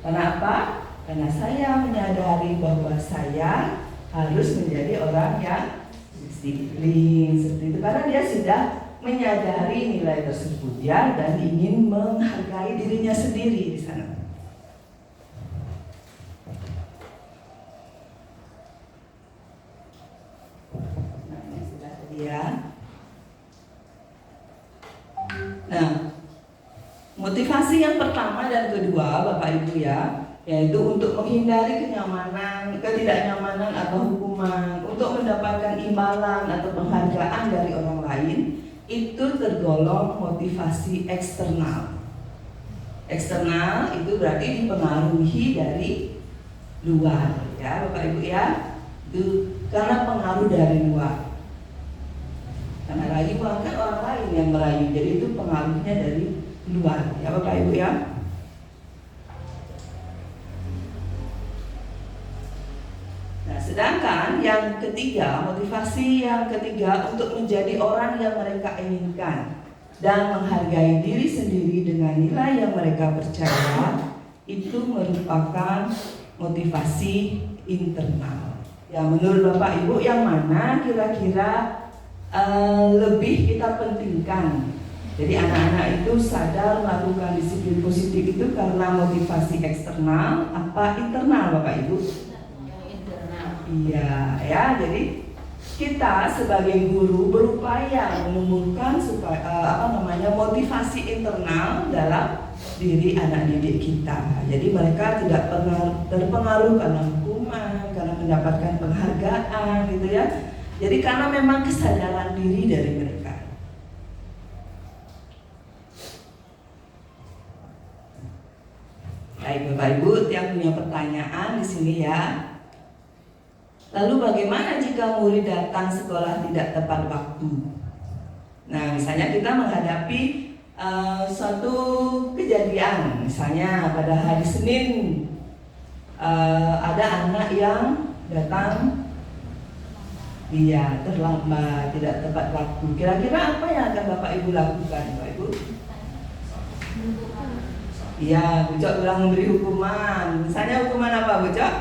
Kenapa? Karena saya menyadari bahwa saya harus menjadi orang yang disiplin seperti itu. Karena dia sudah menyadari nilai tersebut ya, dan ingin menghargai dirinya sendiri di sana. Nah, ini sudah tadi ya. Nah, motivasi yang pertama dan kedua Bapak Ibu ya, yaitu untuk menghindari ketidaknyamanan atau hukuman, untuk mendapatkan imbalan atau penghargaan dari orang lain, itu tergolong motivasi eksternal. Eksternal itu berarti dipengaruhi dari luar ya Bapak Ibu ya, itu karena pengaruh dari luar. Karena rayu kan orang lain yang merayu, jadi itu pengaruhnya dari luar ya Bapak Ibu ya. Nah, sedangkan yang ketiga, motivasi yang ketiga untuk menjadi orang yang mereka inginkan dan menghargai diri sendiri dengan nilai yang mereka percaya, itu merupakan motivasi internal. Ya, menurut Bapak Ibu yang mana kira-kira lebih kita pentingkan? Jadi anak-anak itu sadar melakukan disiplin positif itu karena motivasi eksternal apa internal Bapak Ibu? Iya ya, jadi kita sebagai guru berupaya menumbuhkan motivasi internal dalam diri anak didik kita. Jadi mereka tidak pernah terpengaruh karena hukuman, karena mendapatkan penghargaan gitu ya. Jadi karena memang kesadaran diri dari mereka. Baik Bapak Ibu, yang punya pertanyaan di sini ya. Lalu bagaimana jika murid datang sekolah tidak tepat waktu? Nah, misalnya kita menghadapi suatu kejadian, misalnya pada hari Senin ada anak yang datang terlambat, tidak tepat waktu. Kira-kira apa yang akan Bapak Ibu lakukan, Bapak Ibu? Iya, Bu Cok bilang memberi hukuman. Misalnya hukuman apa, Bu Cok?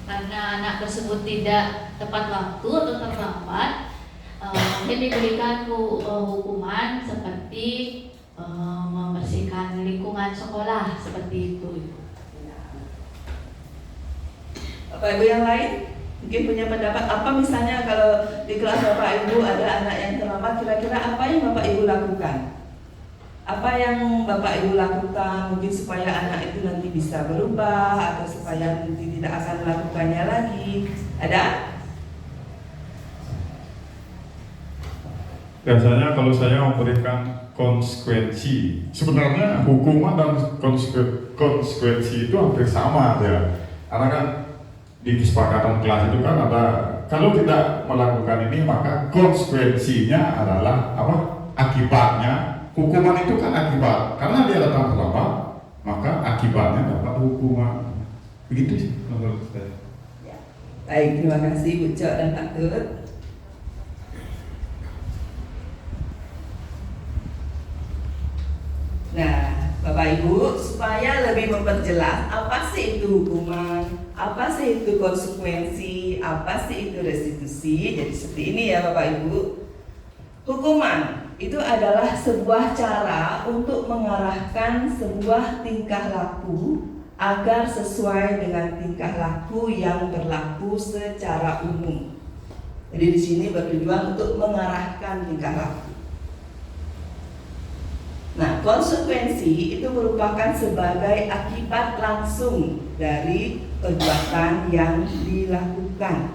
Karena anak tersebut tidak tepat waktu atau terlambat, mungkin diberikan hukuman seperti membersihkan lingkungan sekolah, seperti itu. Bapak Ibu yang lain mungkin punya pendapat apa, misalnya kalau di kelas Bapak Ibu ada anak yang terlambat, kira-kira apa yang Bapak Ibu lakukan? Apa yang Bapak Ibu lakukan mungkin supaya anak itu nanti bisa berubah atau supaya nanti tidak akan melakukannya lagi? Ada? Biasanya kalau saya memberikan konsekuensi, sebenarnya hukuman dan konsekuensi itu hampir sama ya. Karena kan di kesepakatan kelas itu kan ada, kalau tidak melakukan ini maka konsekuensinya adalah apa? Akibatnya. Hukuman itu kan akibat, karena dia datang terlambat, maka akibatnya dapat hukuman. Begitu sih menurut saya. Ya. Baik, terima kasih Bu Cok dan Pak Tut. Nah, Bapak Ibu, supaya lebih memperjelas apa sih itu hukuman, apa sih itu konsekuensi, apa sih itu restitusi. Jadi seperti ini ya Bapak Ibu. Hukuman itu adalah sebuah cara untuk mengarahkan sebuah tingkah laku agar sesuai dengan tingkah laku yang berlaku secara umum. Jadi di sini bertujuan untuk mengarahkan tingkah laku. Nah, konsekuensi itu merupakan sebagai akibat langsung dari perbuatan yang dilakukan.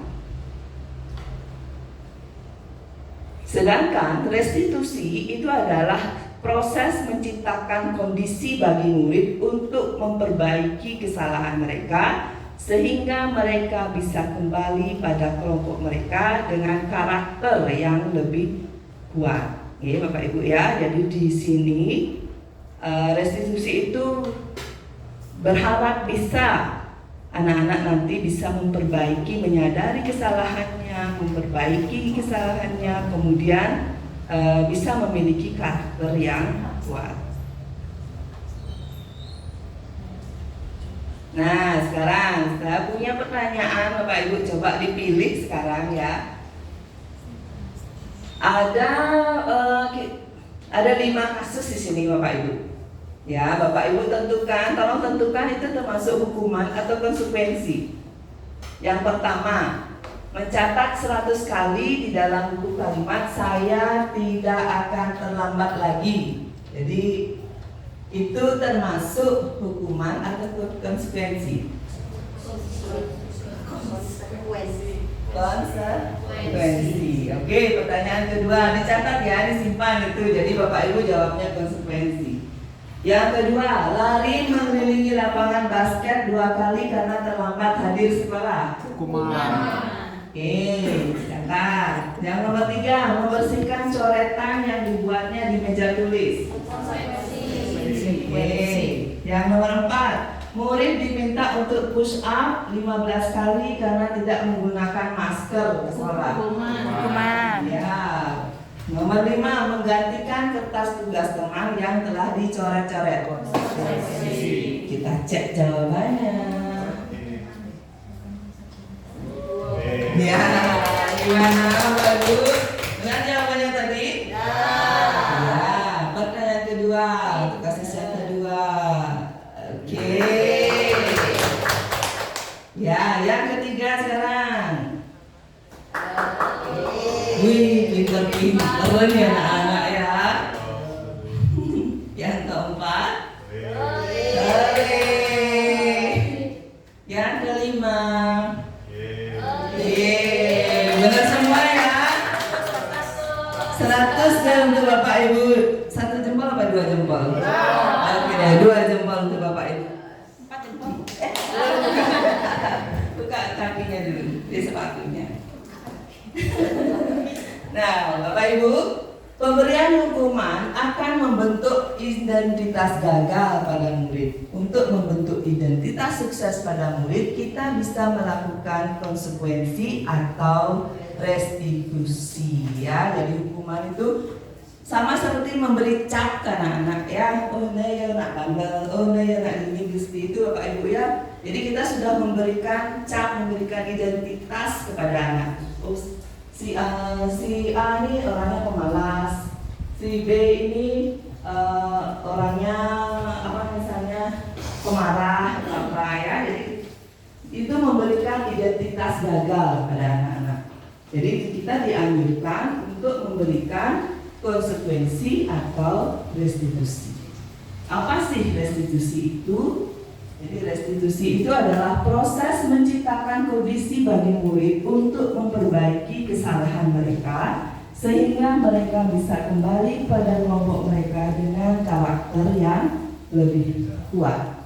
Sedangkan restitusi itu adalah proses menciptakan kondisi bagi murid untuk memperbaiki kesalahan mereka sehingga mereka bisa kembali pada kelompok mereka dengan karakter yang lebih kuat. Ya, Bapak Ibu ya, jadi di sini restitusi itu berharap bisa anak-anak nanti bisa memperbaiki, menyadari kesalahannya, memperbaiki kesalahannya, kemudian bisa memiliki karakter yang kuat. Nah, sekarang saya punya pertanyaan, Bapak Ibu coba dipilih sekarang ya. Ada 5 kasus di sini, Bapak Ibu. Ya, Bapak Ibu tentukan, tolong tentukan itu termasuk hukuman atau konsekuensi. Yang pertama, mencatat 100 kali di dalam buku kalimat saya tidak akan terlambat lagi. Jadi itu termasuk hukuman atau konsekuensi? Konsekuensi. Oke, pertanyaan kedua dicatat ya, disimpan itu. Jadi Bapak Ibu jawabnya konsekuensi. Yang kedua, lari mengelilingi lapangan basket 2 kali karena terlambat hadir sekolah. Hukuman. Oke, catat. Yang nomor 3, membersihkan coretan yang dibuatnya di meja tulis. Oke. Yang nomor 4, murid diminta untuk push up 15 kali karena tidak menggunakan masker ke sekolah. Hukuman. Ya. Nomor 5, menggantikan kertas tugas teman yang telah dicoret-coret. Kita cek jawabannya. Ya, gimana Bapak Ibu? Benar jawabannya tadi? Ya, pertanyaan kedua, untuk kasus yang kedua. Oke. Ya, yang ketiga sekarang. Wih, pinter-pinter nih anak-anak ya. Yang keempat. Yang kelima. Benar semua ya. 100 dan untuk Bapak Ibu. 1 jempol apa 2 jempol? Oke deh, 2 jempol untuk Bapak Ibu. 4 jempol. Buka kakinya dulu di sepatunya. Nah, Bapak Ibu, pemberian hukuman akan membentuk identitas gagal pada murid. Untuk membentuk identitas sukses pada murid, kita bisa melakukan konsekuensi atau restitusi ya. Jadi hukuman itu sama seperti memberi cap ke anak-anak ya. Oh nah ya nak bandel, oh nah ya nak ini seperti itu Bapak Ibu ya. Jadi kita sudah memberikan cap, memberikan identitas kepada anak. Oh, si A ini orangnya pemalas, si B ini orangnya apa misalnya pemarah apa ya. Jadi itu memberikan identitas gagal pada anak-anak. Jadi kita dianjurkan untuk memberikan konsekuensi atau restitusi. Apa sih restitusi itu? Jadi restitusi itu adalah proses menciptakan kondisi bagi murid untuk memperbaiki kesalahan mereka sehingga mereka bisa kembali pada kelompok mereka dengan karakter yang lebih kuat.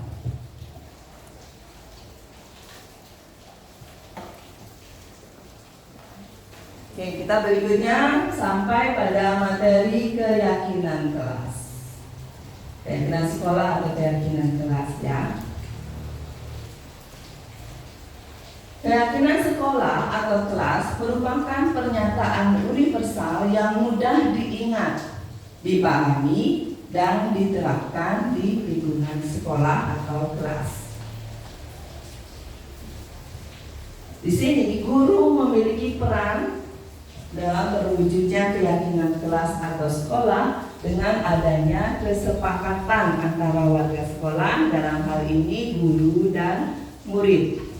Oke, kita berikutnya sampai pada materi keyakinan kelas. Keyakinan sekolah atau keyakinan kelas ya. Keyakinan sekolah atau kelas merupakan pernyataan universal yang mudah diingat, dipahami, dan diterapkan di lingkungan sekolah atau kelas. Di sini guru memiliki peran dalam terwujudnya keyakinan kelas atau sekolah dengan adanya kesepakatan antara warga sekolah, dalam hal ini guru dan murid.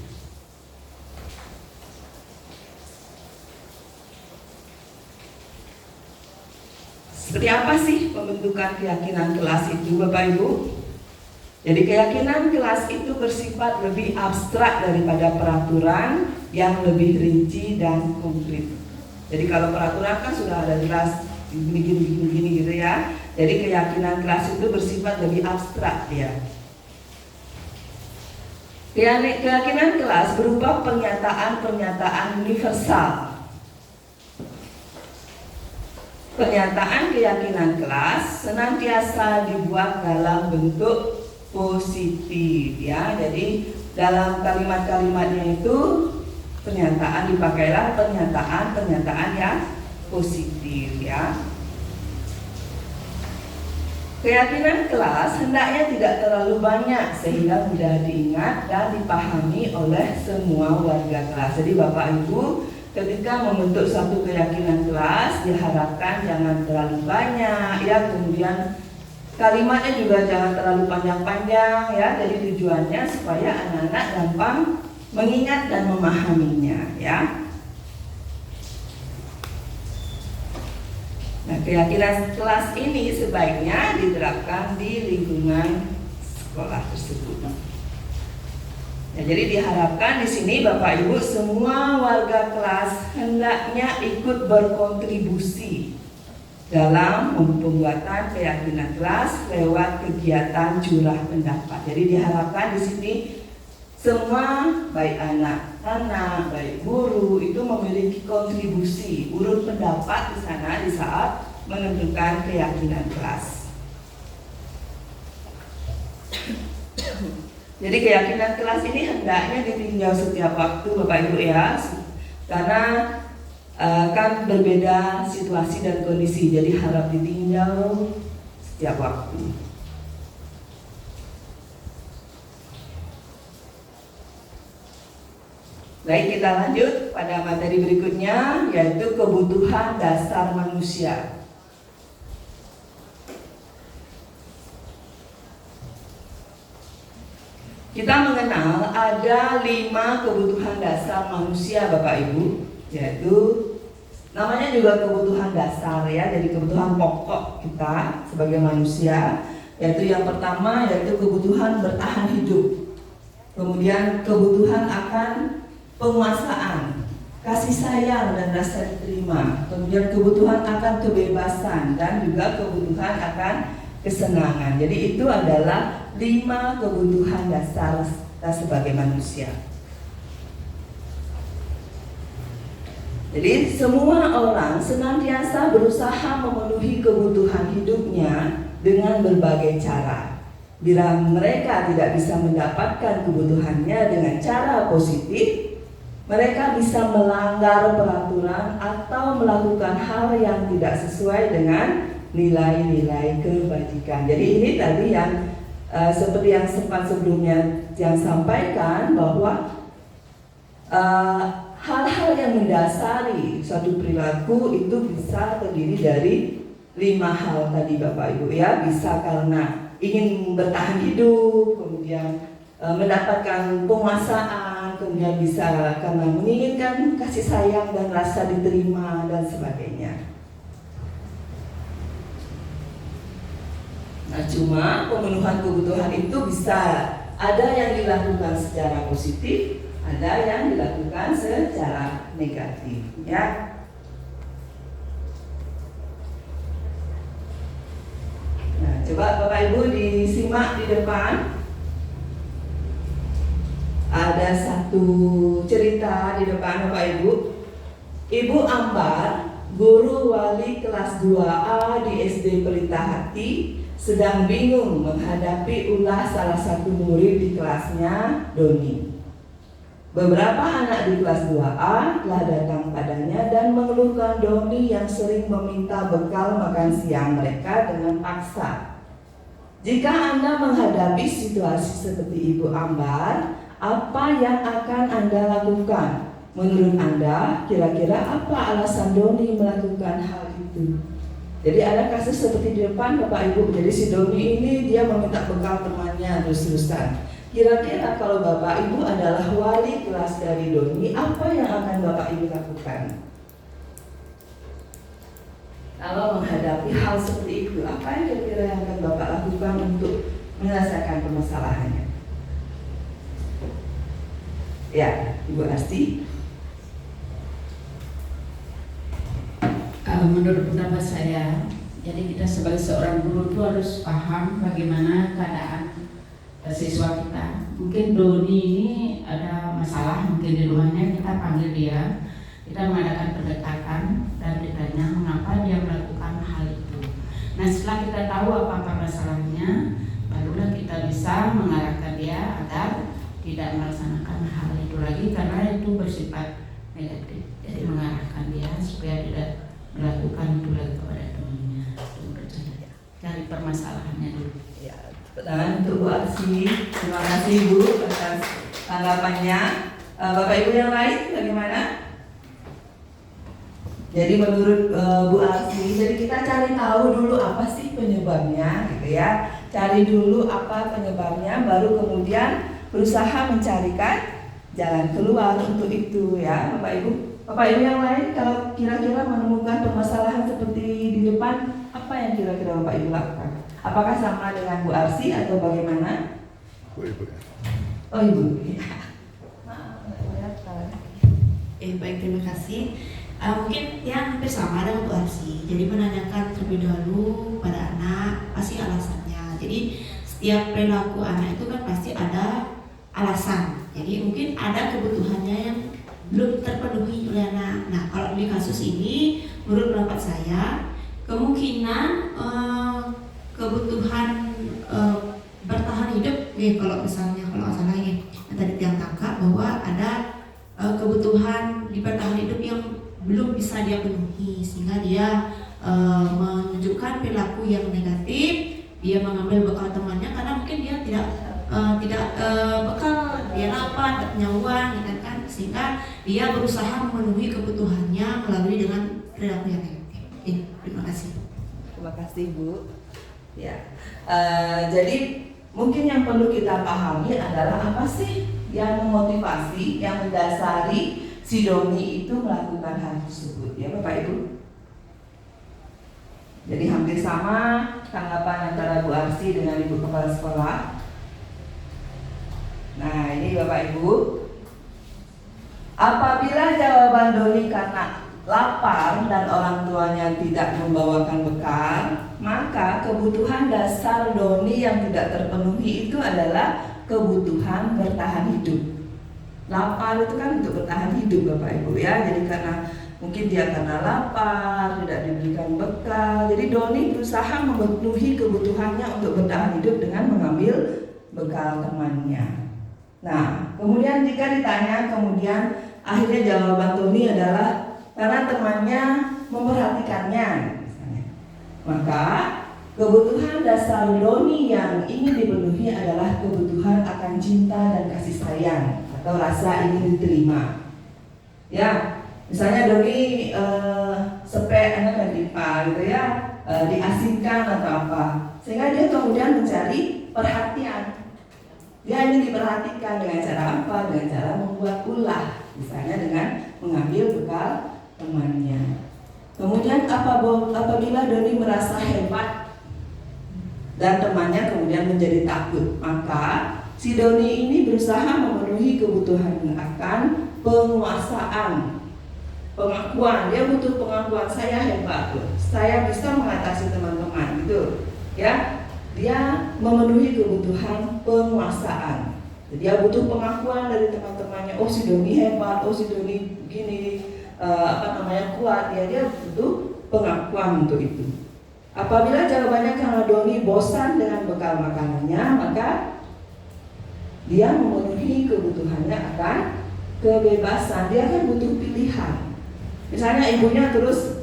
Seperti apa sih pembentukan keyakinan kelas itu, Bapak Ibu? Jadi keyakinan kelas itu bersifat lebih abstrak daripada peraturan yang lebih rinci dan konkret. Jadi kalau peraturan kan sudah ada jelas gini gitu ya. Jadi keyakinan kelas itu bersifat lebih abstrak ya. Keyakinan kelas berupa pernyataan-pernyataan universal. Pernyataan keyakinan kelas senantiasa dibuat dalam bentuk positif ya. Jadi dalam kalimat-kalimatnya itu dipakailah pernyataan yang positif ya. Keyakinan kelas hendaknya tidak terlalu banyak sehingga mudah diingat dan dipahami oleh semua warga kelas. Jadi Bapak Ibu ketika membentuk suatu keyakinan kelas diharapkan jangan terlalu banyak ya, kemudian kalimatnya juga jangan terlalu panjang-panjang ya. Jadi tujuannya supaya anak-anak gampang mengingat dan memahaminya ya. Nah, keyakinan kelas ini sebaiknya diterapkan di lingkungan sekolah tersebut. Nah, jadi diharapkan di sini Bapak Ibu semua warga kelas hendaknya ikut berkontribusi dalam pembuatan keyakinan kelas lewat kegiatan curah pendapat. Jadi diharapkan di sini semua baik anak-anak, baik guru itu memiliki kontribusi urut pendapat di sana di saat menentukan keyakinan kelas. Jadi keyakinan kelas ini hendaknya ditinjau setiap waktu Bapak Ibu ya, karena kan berbeda situasi dan kondisi, jadi harap ditinjau setiap waktu. Baik, kita lanjut pada materi berikutnya, yaitu kebutuhan dasar manusia. Kita mengenal ada 5 kebutuhan dasar manusia Bapak Ibu, yaitu namanya juga kebutuhan dasar ya, jadi kebutuhan pokok kita sebagai manusia, yaitu yang pertama yaitu kebutuhan bertahan hidup, kemudian kebutuhan akan penguasaan, kasih sayang dan rasa diterima, kemudian kebutuhan akan kebebasan dan juga kebutuhan akan kesenangan. Jadi itu adalah 5 kebutuhan dasar kita sebagai manusia. Jadi semua orang senantiasa berusaha memenuhi kebutuhan hidupnya dengan berbagai cara. Bila mereka tidak bisa mendapatkan kebutuhannya dengan cara positif, mereka bisa melanggar peraturan atau melakukan hal yang tidak sesuai dengan nilai-nilai kebajikan. Jadi ini tadi yang seperti yang sempat sebelumnya yang sampaikan bahwa hal-hal yang mendasari suatu perilaku itu bisa terdiri dari 5 hal tadi Bapak Ibu ya. Bisa karena ingin bertahan hidup, kemudian mendapatkan penguasaan, kemudian bisa karena menginginkan kasih sayang dan rasa diterima dan sebagainya. Nah, cuma pemenuhan kebutuhan itu bisa ada yang dilakukan secara positif, ada yang dilakukan secara negatif ya. Nah, coba Bapak Ibu disimak di depan. Ada satu cerita di depan Bapak Ibu. Ibu Ambar, guru wali kelas 2A di SD Pelita Hati, sedang bingung menghadapi ulah salah satu murid di kelasnya, Doni. Beberapa anak di kelas 2A telah datang padanya dan mengeluhkan Doni yang sering meminta bekal makan siang mereka dengan paksa. Jika Anda menghadapi situasi seperti Ibu Ambar, apa yang akan Anda lakukan? Menurut Anda, kira-kira apa alasan Doni melakukan hal itu? Jadi ada kasus seperti di depan Bapak Ibu. Jadi si Doni ini dia meminta bekal temannya terus-terusan. Kira-kira kalau Bapak Ibu adalah wali kelas dari Doni, apa yang akan Bapak Ibu lakukan? Kalau menghadapi hal seperti itu, apa yang kira-kira yang akan Bapak lakukan untuk menyelesaikan permasalahannya? Ya, Ibu Asti. Menurut pendapat saya, jadi kita sebagai seorang guru itu harus paham bagaimana keadaan siswa kita. Mungkin Doni ini ada masalah, mungkin di rumahnya, kita panggil dia, kita mengadakan pendekatan dan ditanya mengapa dia melakukan hal itu. Nah, setelah kita tahu apa masalahnya, barulah kita bisa mengarahkan dia agar tidak melaksanakan hal itu lagi karena itu bersifat negatif. Jadi mengarahkan dia supaya tidak melakukan itu lagi kepada temannya. Itu menurut saya. Cari permasalahannya dulu. Ya, dan untuk Bu Arsi, terima kasih Bu atas tanggapannya. Bapak Ibu yang lain bagaimana? Jadi menurut Bu Arsi, jadi kita cari tahu dulu apa sih penyebabnya, gitu ya. Cari dulu apa penyebabnya, baru kemudian berusaha mencarikan jalan keluar untuk itu, ya, Bapak Ibu. Bapak Ibu yang lain, kalau kira-kira menemukan permasalahan seperti di depan, apa yang kira-kira Bapak Ibu lakukan? Apakah sama dengan Bu Arsi atau bagaimana? Ibu. Oh, Ibu. Baik, terima kasih. Mungkin yang hampir sama dengan Bu Arsi. Jadi menanyakan terlebih dahulu pada anak pasti alasannya. Jadi setiap perilaku anak itu kan pasti ada alasan. Jadi mungkin ada kebutuhannya yang belum terpenuhi oleh anak. Nah, kalau di kasus ini, menurut pendapat saya, kemungkinan kebutuhan bertahan hidup, kalau misalnya kalau nggak salah yang tadi yang tangkap bahwa ada kebutuhan di bertahan hidup yang belum bisa dia penuhi, sehingga dia menunjukkan perilaku yang negatif. Dia mengambil bekal temannya karena mungkin dia tidak bekal, dia lapar, tidak punya uang, gitu kan, sehingga dia berusaha memenuhi kebutuhannya melalui dengan perilaku yang negatif. Terima kasih. Terima kasih Bu. Ya, jadi mungkin yang perlu kita pahami adalah apa sih yang memotivasi, yang mendasari si Doni itu melakukan hal tersebut, ya Bapak Ibu. Jadi hampir sama tanggapan antara Bu Arsi dengan Ibu Kepala Sekolah. Nah, ini Bapak Ibu, apabila jawaban Doni karena lapar dan orang tuanya tidak membawakan bekal, maka kebutuhan dasar Doni yang tidak terpenuhi itu adalah kebutuhan bertahan hidup. Lapar itu kan untuk bertahan hidup Bapak Ibu, ya. Jadi karena mungkin dia karena lapar, tidak diberikan bekal, jadi Doni berusaha memenuhi kebutuhannya untuk bertahan hidup dengan mengambil bekal temannya. Nah, kemudian jika ditanya, kemudian akhirnya jawaban Doni adalah karena temannya memperhatikannya, misalnya. Maka kebutuhan dasar Doni yang ingin dipenuhi adalah kebutuhan akan cinta dan kasih sayang atau rasa ingin diterima. Ya, misalnya Doni sepek anak Dipa gitu ya, diasingkan atau apa, sehingga dia kemudian mencari perhatian. Dia ingin diperhatikan dengan cara apa? Dengan cara membuat ulah, misalnya dengan mengambil bekal temannya. Kemudian apabila Doni merasa hebat dan temannya kemudian menjadi takut, maka si Doni ini berusaha memenuhi kebutuhan akan penguasaan, pengakuan. Dia butuh pengakuan, saya hebat loh, saya bisa mengatasi teman-teman, gitu ya. Dia memenuhi kebutuhan penguasaan. Dia butuh pengakuan dari teman-temannya. Oh, si Doni hebat, oh si Doni begini, kuat. Dia butuh pengakuan untuk itu. Apabila jawabannya karena Doni bosan dengan bekal makanannya, maka dia memenuhi kebutuhannya akan kebebasan. Dia kan butuh pilihan. Misalnya ibunya terus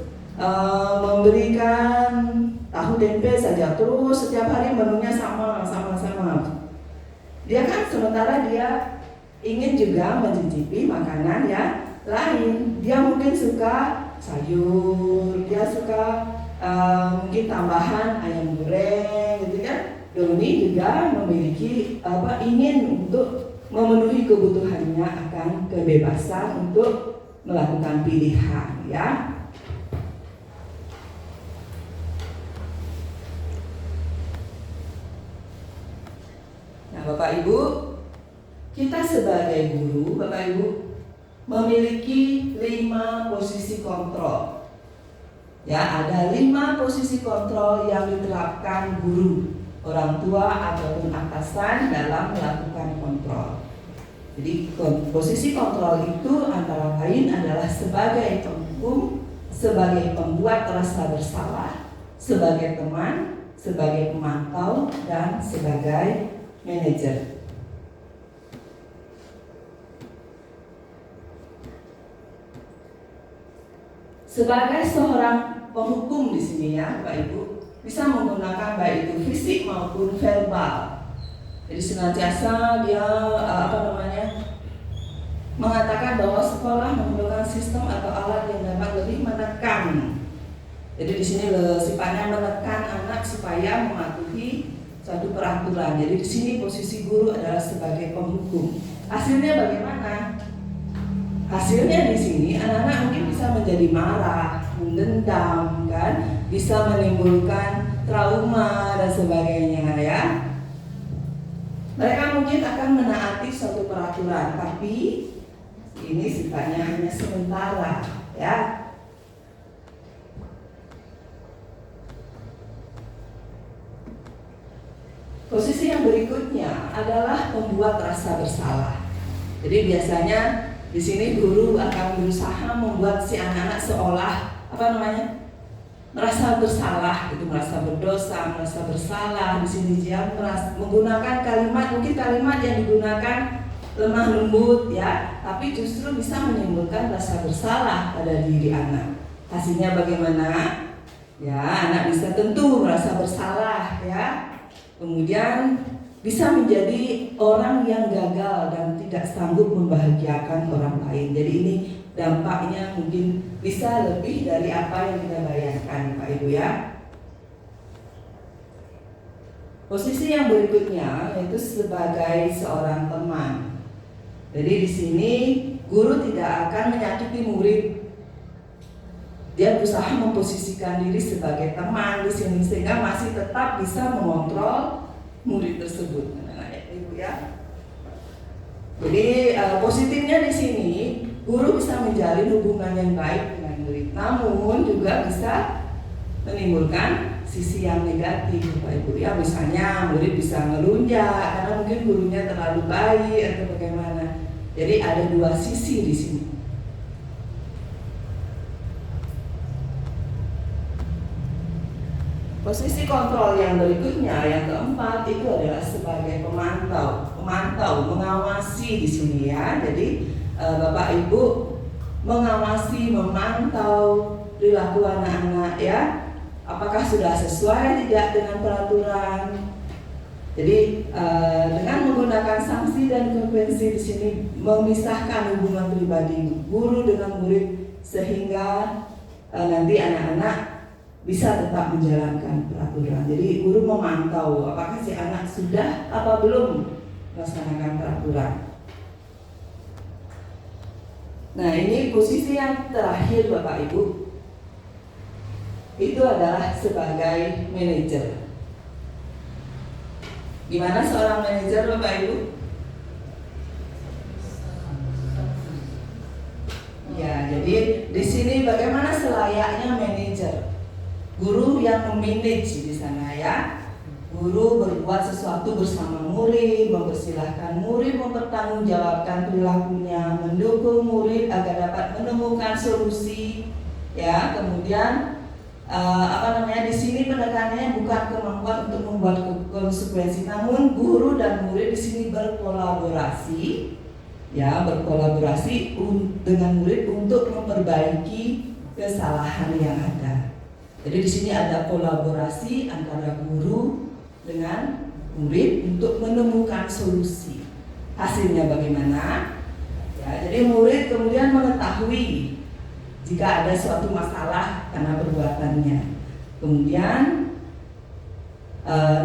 memberikan tahu tempe saja, terus setiap hari menunya sama. Dia kan sementara dia ingin juga mencicipi makanan yang lain. Dia mungkin suka sayur, dia suka mungkin tambahan ayam goreng gitu kan. Doni juga memiliki ingin untuk memenuhi kebutuhannya akan kebebasan untuk melakukan pilihan ya. Nah, Bapak Ibu, kita sebagai guru, Bapak Ibu, memiliki 5 posisi kontrol. Ya, ada 5 posisi kontrol yang diterapkan guru, orang tua ataupun atasan dalam melakukan kontrol. Jadi posisi kontrol itu antara lain adalah sebagai penghukum, sebagai pembuat rasa bersalah, sebagai teman, sebagai pemantau, dan sebagai manajer. Sebagai seorang penghukum di sini ya, Bapak Ibu, bisa menggunakan baik itu fisik maupun verbal. Jadi senantiasa dia mengatakan bahwa sekolah memerlukan sistem atau alat yang dapat lebih menekan. Jadi di sini sifatnya menekan anak supaya mematuhi suatu peraturan. Jadi di sini posisi guru adalah sebagai penghukum. Hasilnya bagaimana? Hasilnya di sini anak-anak mungkin bisa menjadi marah, mendendam, kan? Bisa menimbulkan trauma dan sebagainya ya. Mereka mungkin akan menaati suatu peraturan, tapi ini sifatnya hanya sementara ya. Posisi yang berikutnya adalah membuat rasa bersalah. Jadi biasanya di sini guru akan berusaha membuat si anak-anak seolah merasa bersalah, gitu, merasa berdosa, merasa bersalah. Di sini dia menggunakan kalimat, mungkin kalimat yang digunakan lemah lembut ya, tapi justru bisa menimbulkan rasa bersalah pada diri anak. Hasilnya bagaimana? Ya, anak bisa tentu merasa bersalah ya. Kemudian bisa menjadi orang yang gagal dan tidak sanggup membahagiakan orang lain. Jadi ini dampaknya mungkin bisa lebih dari apa yang kita bayangkan, Pak Ibu ya. Posisi yang berikutnya yaitu sebagai seorang teman. Jadi di sini guru tidak akan menyakiti murid. Dia berusaha memposisikan diri sebagai teman di sini sehingga masih tetap bisa mengontrol murid tersebut, Ibu ya. Jadi positifnya di sini guru bisa menjalin hubungan yang baik dengan murid, namun juga bisa menimbulkan sisi yang negatif, Bapak Ibu ya. Misalnya murid bisa ngelunjak karena mungkin gurunya terlalu baik atau bagaimana. Jadi ada 2 sisi di sini. Posisi kontrol yang berikutnya, yang keempat itu adalah sebagai pemantau, mengawasi di sini ya. Jadi Bapak Ibu mengawasi, memantau perilaku anak-anak ya. Apakah sudah sesuai tidak dengan peraturan? Jadi dengan menggunakan sanksi dan konsekuensi di sini memisahkan hubungan pribadi guru dengan murid sehingga nanti anak-anak bisa tetap menjalankan peraturan. Jadi guru memantau apakah si anak sudah apa belum melaksanakan peraturan. Nah, ini posisi yang terakhir Bapak Ibu. Itu adalah sebagai manajer. Gimana seorang manajer Bapak Ibu? Ya, jadi di sini bagaimana selayaknya manajer? Guru yang memanage di sana ya. Guru berbuat sesuatu bersama murid, mempersilahkan murid mempertanggungjawabkan perilakunya, mendukung murid agar dapat menemukan solusi ya. Kemudian di sini penekanannya bukan kemampuan untuk membuat konsekuensi, namun guru dan murid di sini berkolaborasi ya, berkolaborasi dengan murid untuk memperbaiki kesalahan yang ada. Jadi di sini ada kolaborasi antara guru dengan murid untuk menemukan solusi. Hasilnya bagaimana? Ya, Jadi murid kemudian mengetahui jika ada suatu masalah karena perbuatannya. Kemudian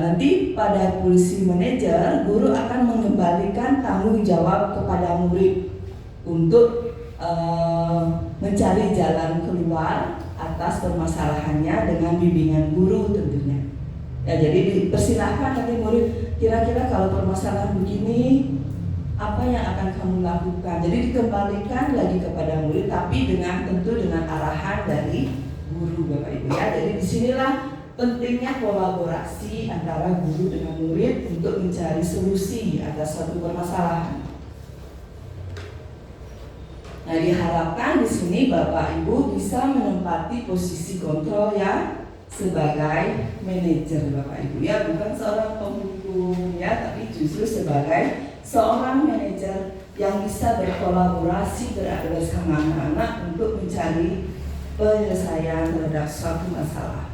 nanti pada posisi manajer, guru akan mengembalikan tanggung jawab kepada murid untuk mencari jalan keluar atas permasalahannya dengan bimbingan guru tentunya. Ya, jadi dipersilahkan nanti murid, kira-kira kalau permasalahan begini apa yang akan kamu lakukan. Jadi dikembalikan lagi kepada murid, tapi tentu dengan arahan dari guru, Bapak Ibu ya. Jadi disinilah pentingnya kolaborasi antara guru dengan murid untuk mencari solusi atas suatu permasalahan. Nah, diharapkan di sini Bapak Ibu bisa menempati posisi kontrol ya sebagai manajer, Bapak Ibu ya, bukan seorang penghukum ya, tapi justru sebagai seorang manajer yang bisa berkolaborasi bersama anak-anak untuk mencari penyelesaian terhadap suatu masalah.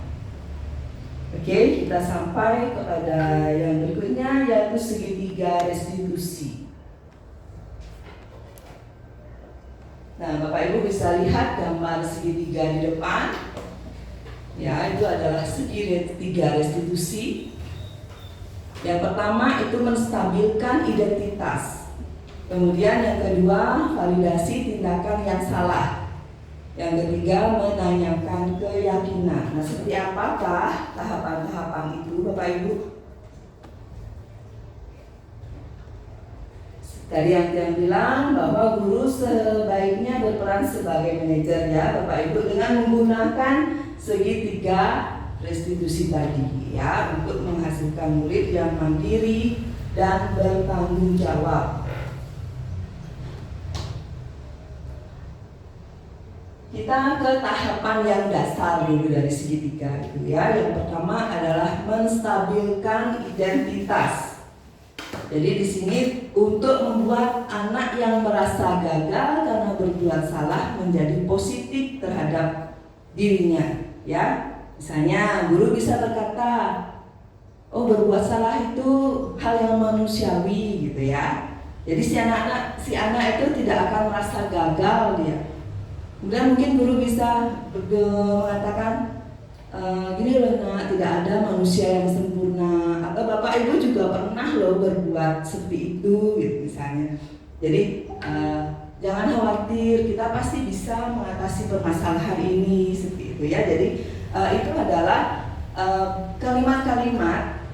Oke, kita sampai kepada yang berikutnya, yaitu segitiga restitusi. Nah, Bapak Ibu bisa lihat gambar segitiga di depan. Ya, itu adalah segitiga restitusi. Yang pertama itu menstabilkan identitas. Kemudian yang kedua, validasi tindakan yang salah. Yang ketiga, menanyakan keyakinan. Nah, seperti apakah tahapan-tahapan itu, Bapak Ibu? Tadi yang bilang bahwa guru sebaiknya berperan sebagai manajer ya, Bapak Ibu, dengan menggunakan segitiga restitusi tadi ya, untuk menghasilkan murid yang mandiri dan bertanggung jawab. Kita ke tahapan yang dasar dulu dari segitiga itu ya. Yang pertama adalah menstabilkan identitas. Jadi di sini untuk membuat anak yang merasa gagal karena berbuat salah menjadi positif terhadap dirinya ya. Misalnya guru bisa berkata, oh berbuat salah itu hal yang manusiawi gitu ya. Jadi si anak itu tidak akan merasa gagal dia. Kemudian mungkin guru bisa mengatakan, gini loh nak, tidak ada manusia yang sempurna. Atau Bapak Ibu juga pernah loh berbuat seperti itu gitu misalnya. Jadi jangan khawatir, kita pasti bisa mengatasi permasalahan ini seperti itu ya. Jadi itu adalah kalimat-kalimat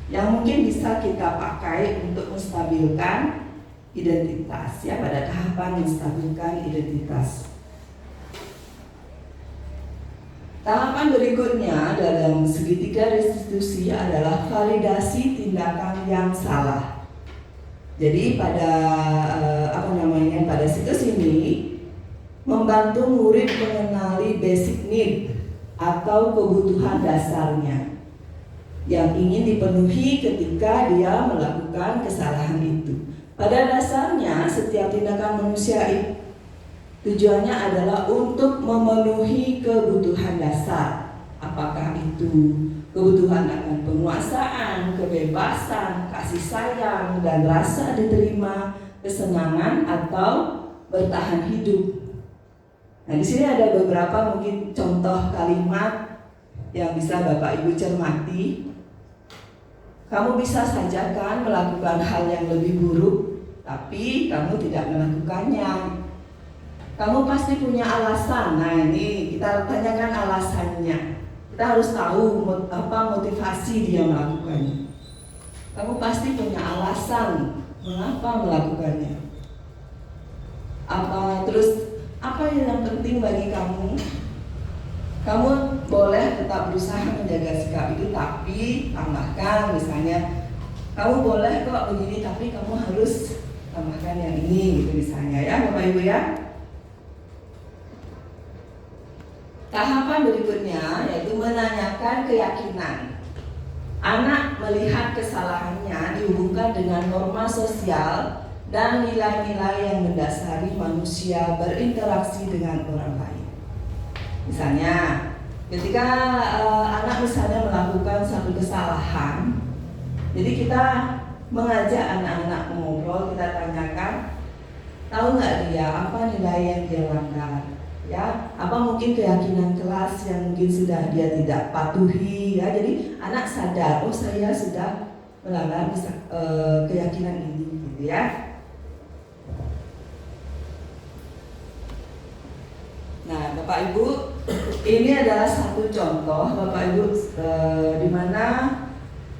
yang mungkin bisa kita pakai untuk menstabilkan identitas ya, pada tahapan menstabilkan identitas. Tahapan berikutnya dalam segitiga restitusi adalah validasi tindakan yang salah. Jadi pada pada situs ini membantu murid mengenali basic need atau kebutuhan dasarnya yang ingin dipenuhi ketika dia melakukan kesalahan itu. Pada dasarnya setiap tindakan manusia tujuannya adalah untuk memenuhi kebutuhan dasar. Apakah itu kebutuhan akan penguasaan, kebebasan, kasih sayang, dan rasa diterima, kesenangan, atau bertahan hidup. Nah, di sini ada beberapa mungkin contoh kalimat yang bisa Bapak Ibu cermati. Kamu bisa saja kan melakukan hal yang lebih buruk, tapi kamu tidak melakukannya. Kamu pasti punya alasan. Nah, ini kita tanyakan alasannya. Kita harus tahu motivasi dia melakukannya. Kamu pasti punya alasan mengapa melakukannya. Apa yang penting bagi kamu? Kamu boleh tetap berusaha menjaga sikap itu, tapi tambahkan misalnya, kamu boleh kok begini, tapi kamu harus tambahkan yang ini gitu misalnya ya, Bapak Ibu ya. Tahapan berikutnya yaitu menanyakan keyakinan. Anak melihat kesalahannya dihubungkan dengan norma sosial dan nilai-nilai yang mendasari manusia berinteraksi dengan orang lain. Misalnya, ketika anak misalnya melakukan satu kesalahan, jadi kita mengajak anak-anak mengobrol, kita tanyakan, tahu nggak dia apa nilai yang dia langgar, ya, apa mungkin keyakinan kelas yang mungkin sudah dia tidak patuhi, ya. Jadi anak sadar, oh saya sudah melanggar keyakinan ini, gitu ya. Nah, Bapak Ibu, ini adalah satu contoh, Bapak Ibu, di mana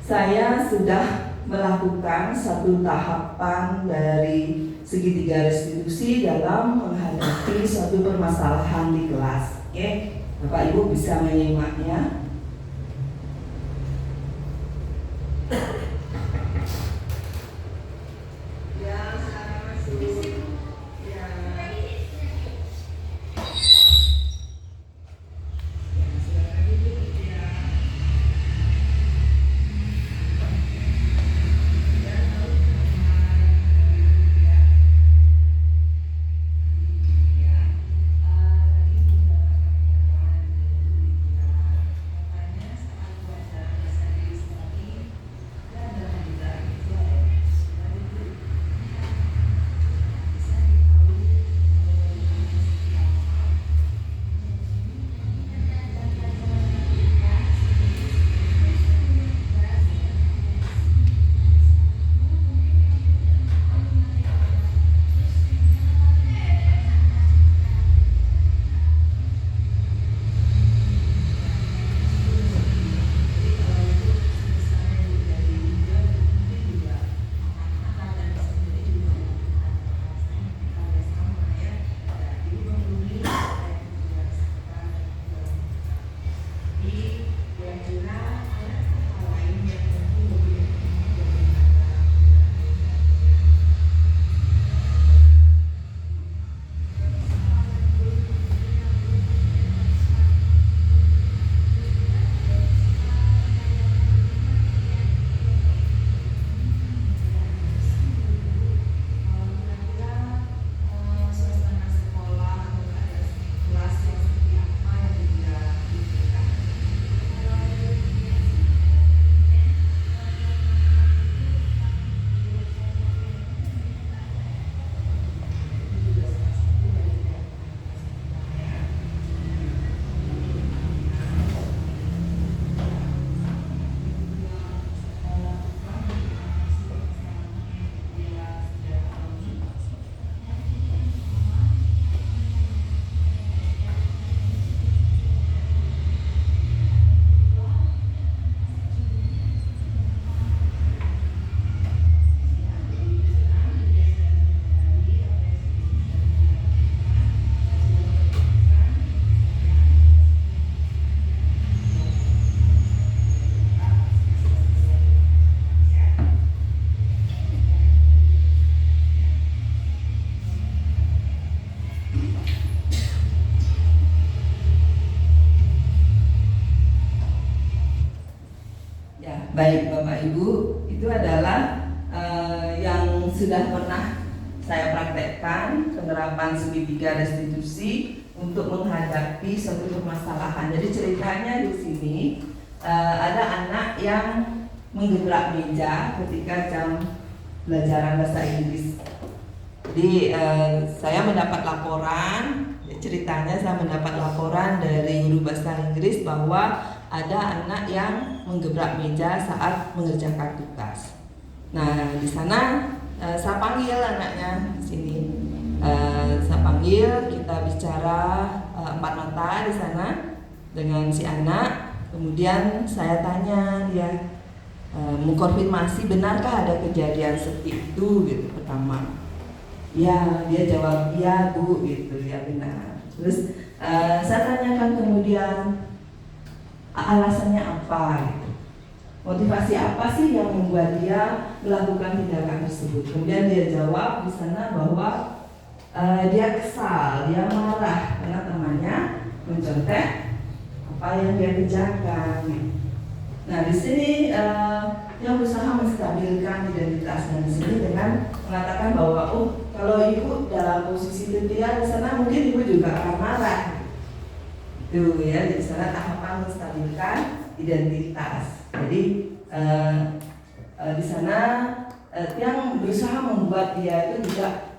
saya sudah melakukan satu tahapan dari segitiga restitusi dalam menghadapi suatu permasalahan di kelas. Oke, Bapak Ibu bisa menyimaknya. Baik Bapak Ibu, itu adalah yang sudah pernah saya praktekkan penerapan segitiga restitusi untuk menghadapi suatu permasalahan. Jadi ceritanya di sini ada anak yang menggebrak meja ketika jam pelajaran bahasa Inggris. Jadi saya mendapat laporan, ceritanya saya mendapat laporan dari guru bahasa Inggris bahwa ada anak yang menggebrak meja saat mengerjakan tugas. Nah, di sana saya panggil anaknya di sini. Saya panggil, kita bicara empat mata di sana dengan si anak. Kemudian saya tanya dia, mengkonfirmasi benarkah ada kejadian seperti itu gitu pertama. Ya, dia jawab iya Bu gitu, ya benar. Terus saya tanyakan kemudian alasannya apa gitu. Motivasi apa sih yang membuat dia melakukan tindakan tersebut? Kemudian dia jawab di sana bahwa dia kesal, dia marah karena temannya mencontek apa yang dia kerjakan. Gitu. Nah di sini dia berusaha menstabilkan identitasnya di sini dengan mengatakan bahwa kalau ibu dalam posisi dia di sana mungkin ibu juga akan marah. Itu ya, di sana tahapan menstabilkan identitas. Jadi di sana yang berusaha membuat dia itu juga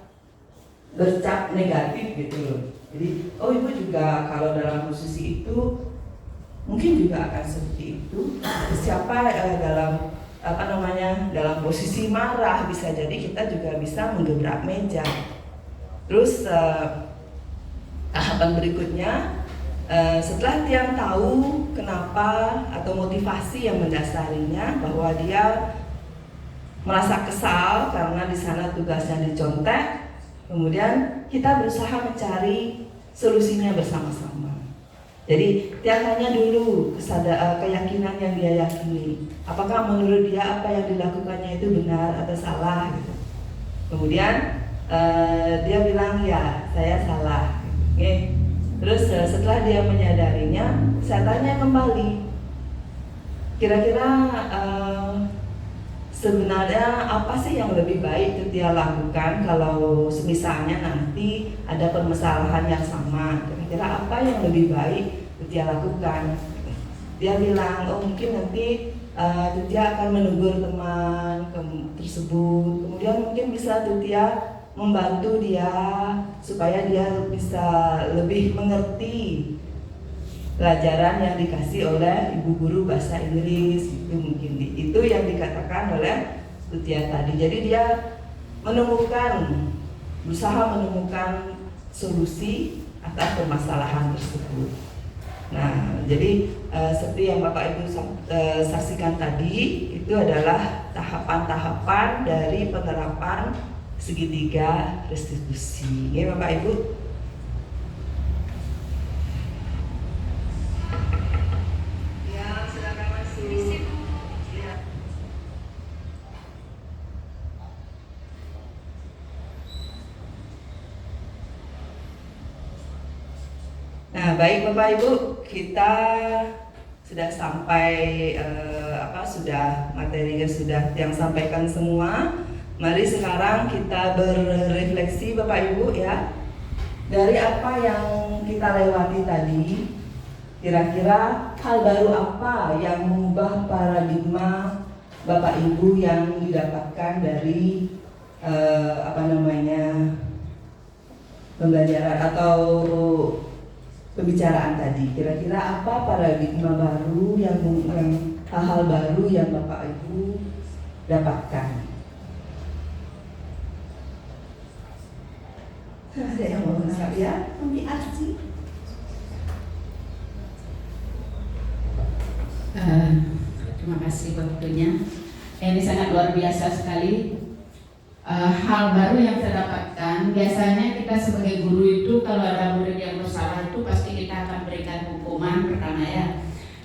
bercap negatif gitu loh. Jadi oh ibu juga kalau dalam posisi itu mungkin juga akan seperti itu. Siapa dalam dalam posisi marah, bisa jadi kita juga bisa menggebrak meja. Terus tahapan berikutnya, setelah dia tahu kenapa atau motivasi yang mendasarinya, bahwa dia merasa kesal karena di sana tugasnya dicontek, kemudian kita berusaha mencari solusinya bersama-sama. Jadi dia tanya dulu keyakinan yang dia yakini, apakah menurut dia apa yang dilakukannya itu benar atau salah gitu. Kemudian dia bilang ya saya salah. Oke. Terus setelah dia menyadarinya, saya tanya kembali, kira-kira sebenarnya apa sih yang lebih baik itu dia lakukan kalau misalnya nanti ada permasalahan yang sama, kira-kira apa yang lebih baik itu dia lakukan. Dia bilang oh mungkin nanti dia akan menegur teman tersebut, kemudian mungkin bisa dia membantu dia supaya dia bisa lebih mengerti pelajaran yang dikasih oleh ibu guru bahasa Inggris. Itu mungkin itu yang dikatakan oleh Tutia tadi. Jadi dia berusaha menemukan solusi atas permasalahan tersebut. Nah, jadi seperti yang Bapak Ibu saksikan tadi, itu adalah tahapan-tahapan dari penerapan segitiga restitusi. Ya Bapak Ibu. Nah, baik Bapak Ibu, kita sudah sampai materinya sudah yang sampaikan semua. Mari sekarang kita berrefleksi Bapak Ibu ya. Dari apa yang kita lewati tadi, kira-kira hal baru apa yang mengubah paradigma Bapak Ibu yang didapatkan dari pembelajaran atau pembicaraan tadi. Kira-kira apa paradigma baru yang hal-hal baru yang Bapak Ibu dapatkan? Ada yang mau menangkap ya? Mungkin Arsi. Terima kasih waktunya. Ini sangat luar biasa sekali. Hal baru yang saya dapatkan, biasanya kita sebagai guru itu kalau ada murid yang bersalah itu pasti kita akan berikan hukuman pertama ya.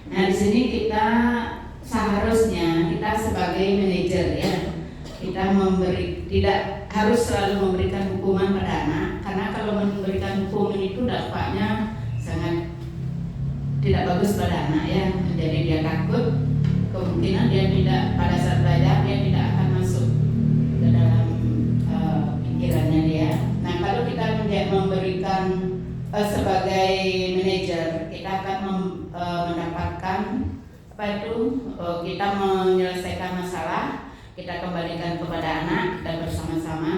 Nah di sini kita seharusnya kita sebagai manajer ya, kita tidak harus selalu memberikan hukuman pada anak, karena kalau memberikan hukuman itu dampaknya sangat tidak bagus pada anak ya. Jadi dia takut, kemungkinan dia tidak pada saat belajar dia tidak akan masuk ke dalam pikirannya dia. Nah kalau kita memberikan sebagai manajer, kita akan mendapatkan kita menyelesaikan masalah, kita kembalikan kepada anak, kita bersama-sama.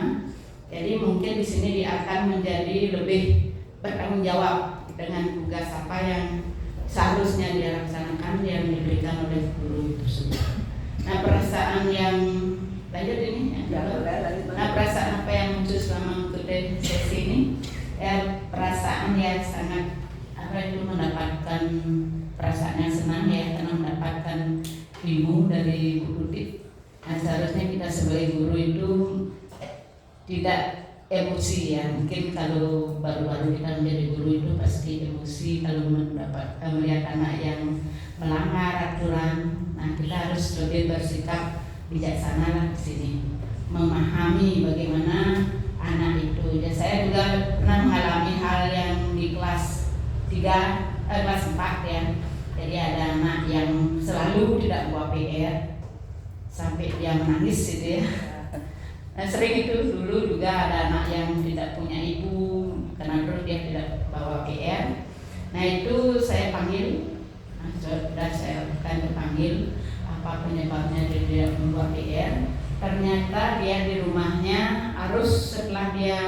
Jadi mungkin di sini dia akan menjadi lebih bertanggung jawab dengan tugas apa yang seharusnya dia laksanakan yang diberikan oleh guru tersebut. Nah perasaan yang lanjut ini nah perasaan apa yang muncul selama mengikuti sesi ini ya, perasaan yang sangat mendapatkan perasaan yang senang ya, karena mendapatkan ilmu dari Bu Tuti. Nah seharusnya kita sebagai guru itu tidak emosi ya. Mungkin kalau baru-baru kita menjadi guru itu pasti emosi kalau melihat anak yang melanggar aturan. Nah kita harus lebih bersikap bijaksana lah di sini, memahami bagaimana anak itu. Ya, saya juga pernah mengalami hal yang di kelas 4 ya. Jadi ada anak yang selalu tidak bawa PR sampai dia menangis gitu ya. Nah, sering itu dulu juga ada anak yang tidak punya ibu karena terus dia tidak bawa PR. Nah itu saya panggil, sudah saya akan panggil apa penyebabnya dia tidak membawa PR. Ternyata dia di rumahnya harus setelah dia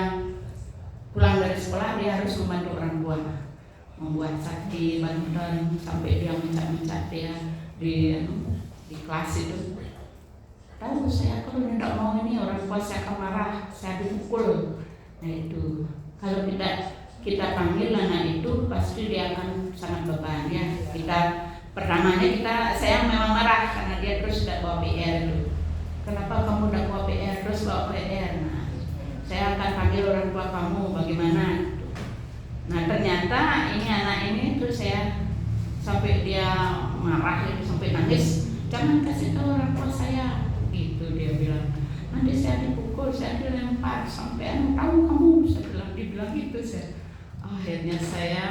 pulang dari sekolah dia harus membantu orang tua, membuat sakit, bantuan sampai dia mencak-mencak dia di kelas itu. Tahu saya kalau tidak mau ini orang tua saya akan marah, saya dipukul. Nah itu kalau kita panggil anak itu pasti dia akan sangat beban ya. Saya memang marah karena dia terus tidak bawa PR itu. Kenapa kamu tidak bawa PR terus bawa PR? Nah, saya akan panggil orang tua kamu bagaimana? Nah ternyata ini anak ini terus saya sampai dia marah itu sampai nangis. Jangan kasih tahu orang tua saya, gitu dia bilang. Nanti saya dipukul, saya dilempar sampai tahu kamu, dibilang gitu saya. Akhirnya saya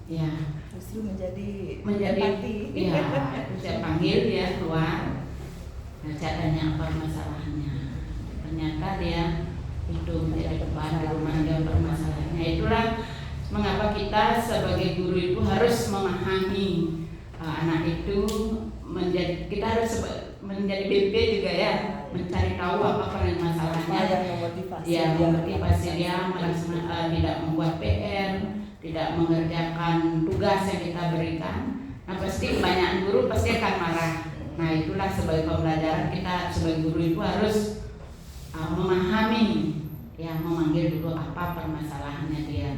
ya Justru menjadi empati. Ya, saya panggil dia keluar. Nah, saya tanya apa masalahnya. Ternyata dia itu menjadi beban di rumah dia permasalahannya. Itulah mengapa kita sebagai guru itu harus memahami anak itu kita harus menjadi BP juga ya, mencari tahu apa masalahnya, memotivasi dia tidak membuat PR, tidak mengerjakan tugas yang kita berikan. Nah pasti banyak guru pasti akan marah. Nah itulah sebagai pembelajaran kita sebagai guru itu harus memahami, ya memanggil dulu apa permasalahannya dia.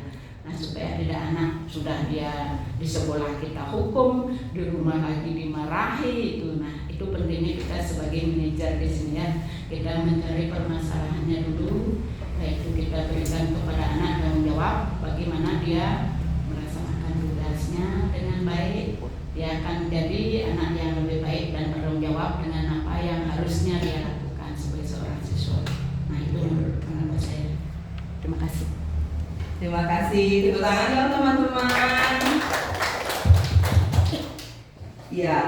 Nah supaya tidak anak sudah dia di sekolah kita hukum, di rumah lagi dimarahi itu. Nah itu pentingnya kita sebagai manajer di sini ya, kita mencari permasalahannya dulu. Nah itu kita berikan kepada anak tanggung jawab bagaimana dia melaksanakan tugasnya dengan baik. Dia akan jadi anak yang lebih baik dan bertanggung jawab dengan apa yang harusnya dia lakukan sebagai seorang siswa. Nah itu menurut pendapat saya. Terima kasih. Terima kasih. Tepuk tangan dong teman-teman. Ya,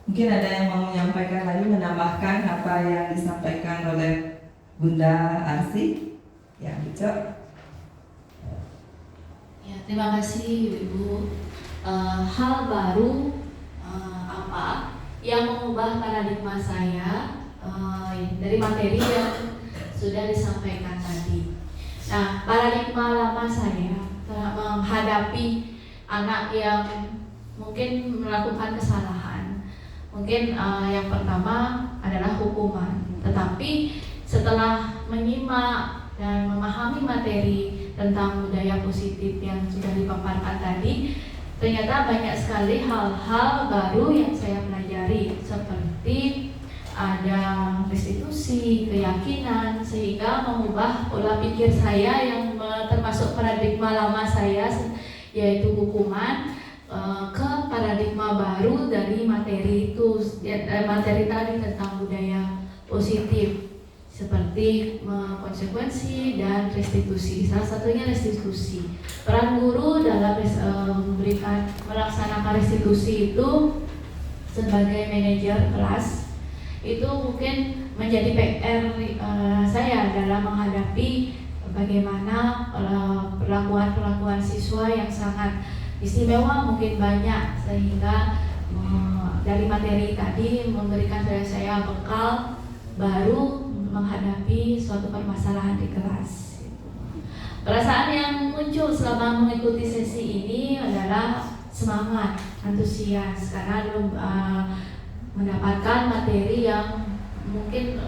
mungkin ada yang mau menyampaikan lagi, menambahkan apa yang disampaikan oleh Bunda Arsi. Ya, Cok. Ya, terima kasih Ibu. Hal baru apa yang mengubah paradigma saya dari materi yang sudah disampaikan tadi. Nah, paradigma lama saya menghadapi anak yang mungkin melakukan kesalahan. Mungkin yang pertama adalah hukuman. Tetapi setelah menyimak dan memahami materi tentang budaya positif yang sudah dipaparkan tadi, ternyata banyak sekali hal-hal baru yang saya pelajari, seperti ada restitusi, keyakinan, sehingga mengubah pola pikir saya yang termasuk paradigma lama saya, yaitu hukuman, ke paradigma baru dari materi itu, materi tadi tentang budaya positif, seperti konsekuensi dan restitusi. Salah satunya restitusi. Peran guru dalam melaksanakan restitusi itu sebagai manajer kelas itu mungkin menjadi PR saya dalam menghadapi bagaimana perlakuan siswa yang sangat istimewa, mungkin banyak, sehingga dari materi tadi memberikan saya bekal baru menghadapi suatu permasalahan di kelas. Perasaan yang muncul selama mengikuti sesi ini adalah semangat, antusias, karena mendapatkan materi yang mungkin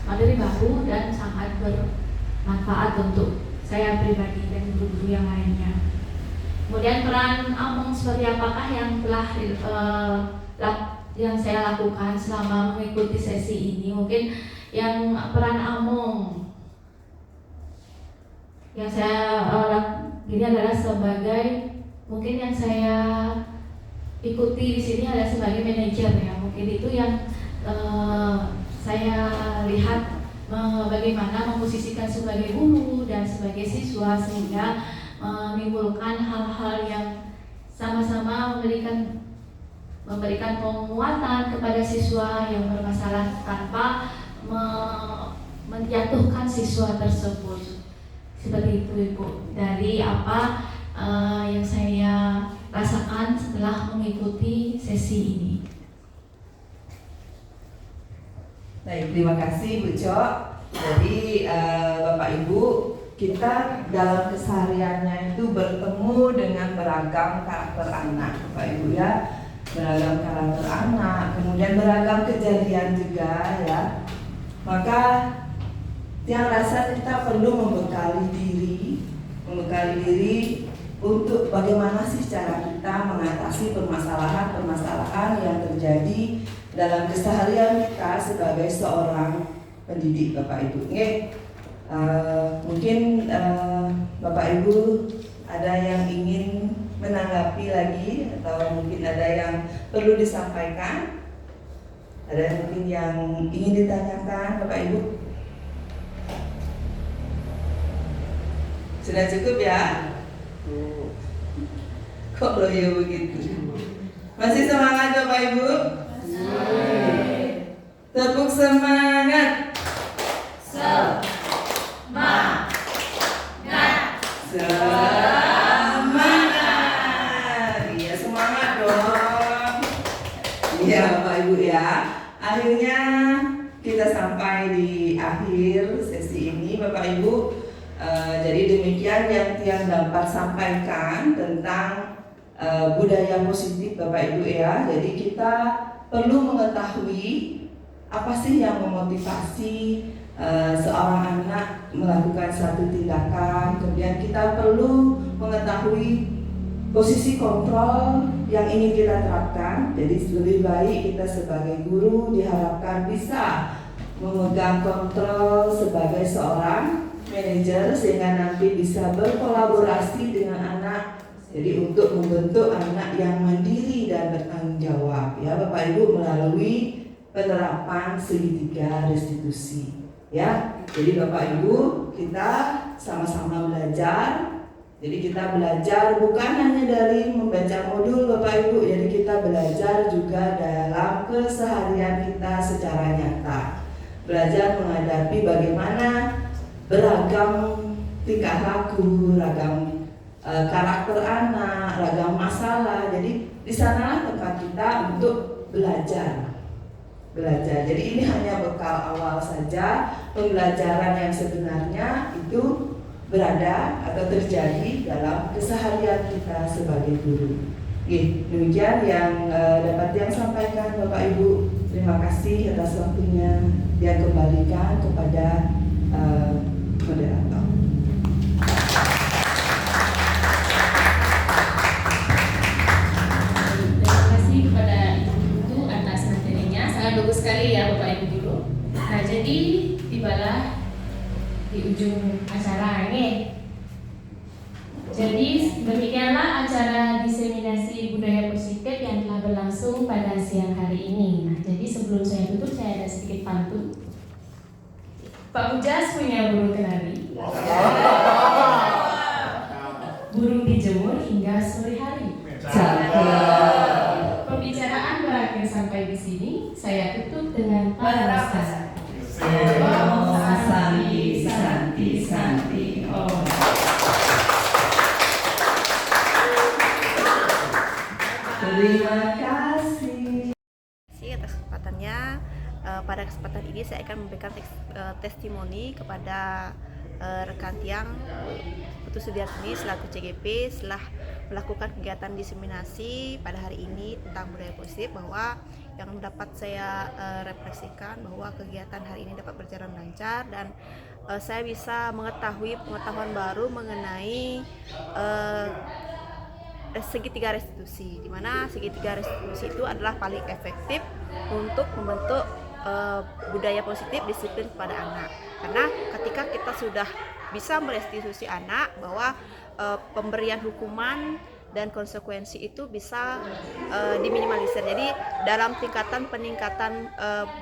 materi baru dan sangat bermanfaat untuk saya pribadi dan guru-guru yang lainnya. Kemudian peran Among seperti apakah yang telah yang saya lakukan selama mengikuti sesi ini? Mungkin yang peran Among yang saya ini adalah sebagai, mungkin yang saya ikuti di sini adalah sebagai manajer ya. Mungkin itu yang saya lihat bagaimana memposisikan sebagai guru dan sebagai siswa, sehingga menimbulkan hal-hal yang sama-sama memberikan penguatan kepada siswa yang bermasalah tanpa menjatuhkan siswa tersebut. Seperti itu Ibu, dari apa yang saya rasakan setelah mengikuti sesi ini. Baik, terima kasih Bu Cok. Jadi Bapak Ibu, kita dalam kesehariannya itu bertemu dengan beragam karakter anak, Bapak Ibu ya. Beragam karakter anak, kemudian beragam kejadian juga ya. Maka yang rasa kita perlu membekali diri untuk bagaimana sih cara kita mengatasi permasalahan-permasalahan yang terjadi dalam keseharian kita sebagai seorang pendidik, Bapak Ibu. Mungkin Bapak Ibu ada yang ingin menanggapi lagi atau mungkin ada yang perlu disampaikan, ada mungkin yang ingin ditanyakan, Bapak Ibu. Sudah cukup ya? Kok loyo begitu? Masih semangat Bapak Ibu? Tepuk semangat. Semangat. Iya, semangat dong. Iya Bapak Ibu ya. Akhirnya kita sampai di akhir sesi ini Bapak Ibu. Jadi demikian yang Tiang dapat sampaikan tentang budaya positif Bapak Ibu ya. Jadi kita perlu mengetahui apa sih yang memotivasi seorang anak melakukan satu tindakan. Kemudian kita perlu mengetahui posisi kontrol yang ingin kita terapkan. Jadi lebih baik kita sebagai guru diharapkan bisa memegang kontrol sebagai seorang manajer sehingga nanti bisa berkolaborasi dengan anak. Jadi untuk membentuk anak yang mandiri dan bertanggung jawab ya Bapak Ibu melalui penerapan segitiga restitusi ya. Jadi Bapak Ibu kita sama-sama belajar. Jadi kita belajar bukan hanya dari membaca modul Bapak Ibu, jadi kita belajar juga dalam keseharian kita secara nyata. Belajar menghadapi bagaimana beragam tingkah laku, ragam karakter anak, ragam masalah. Jadi di sanalah tempat kita untuk belajar. Jadi ini hanya bekal awal saja. Pembelajaran yang sebenarnya itu berada atau terjadi dalam keseharian kita sebagai guru. Demikian yang dapat yang sampaikan Bapak Ibu. Terima kasih atas waktunya. Yang kembalikan kepada moderator. Terima kasih kepada Ibu Guru atas materinya, sangat bagus sekali ya Bapak Ibu Guru. Nah jadi tibalah di ujung acara ini. Jadi demikianlah acara diseminasi budaya positif yang telah berlangsung pada siang hari ini. Nah jadi sebelum saya tutup saya ada sedikit pantun. Pak Ujas punya burung kenari. Burung dijemur hingga sore hari. Pembicaraan berakhir sampai di sini. Saya tutup dengan paragraf. Santi. Oh. Terima kasih. Atas kesempatannya. Pada kesempatan ini saya akan memberikan testimoni kepada rekan Tiang Putu Sudiartini selaku CGP setelah melakukan kegiatan diseminasi pada hari ini tentang budaya positif, bahwa yang dapat saya refleksikan bahwa kegiatan hari ini dapat berjalan lancar dan saya bisa mengetahui pengetahuan baru mengenai segitiga restitusi, di mana segitiga restitusi itu adalah paling efektif untuk membentuk budaya positif disiplin kepada anak. Karena ketika kita sudah bisa merestitusi anak, bahwa pemberian hukuman dan konsekuensi itu bisa diminimalisir. Jadi dalam peningkatan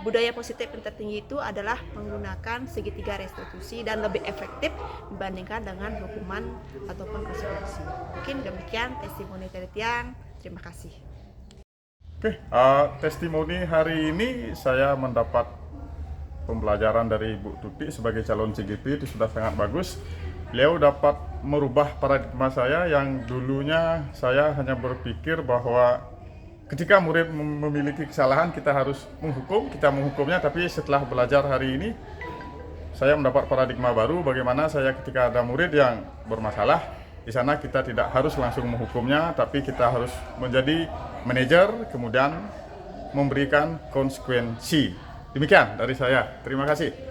budaya positif yang tertinggi itu adalah menggunakan segitiga restitusi dan lebih efektif dibandingkan dengan hukuman ataupun konsekuensi. Mungkin demikian testimoni dari Tiang. Terima kasih. Oke, testimoni hari ini saya mendapat pembelajaran dari Bu Tuti sebagai calon CGP itu sudah sangat bagus. Beliau dapat merubah paradigma saya yang dulunya saya hanya berpikir bahwa ketika murid memiliki kesalahan kita harus menghukum, kita menghukumnya, tapi setelah belajar hari ini saya mendapat paradigma baru bagaimana saya ketika ada murid yang bermasalah, di sana kita tidak harus langsung menghukumnya, tapi kita harus menjadi manajer, kemudian memberikan konsekuensi. Demikian dari saya. Terima kasih.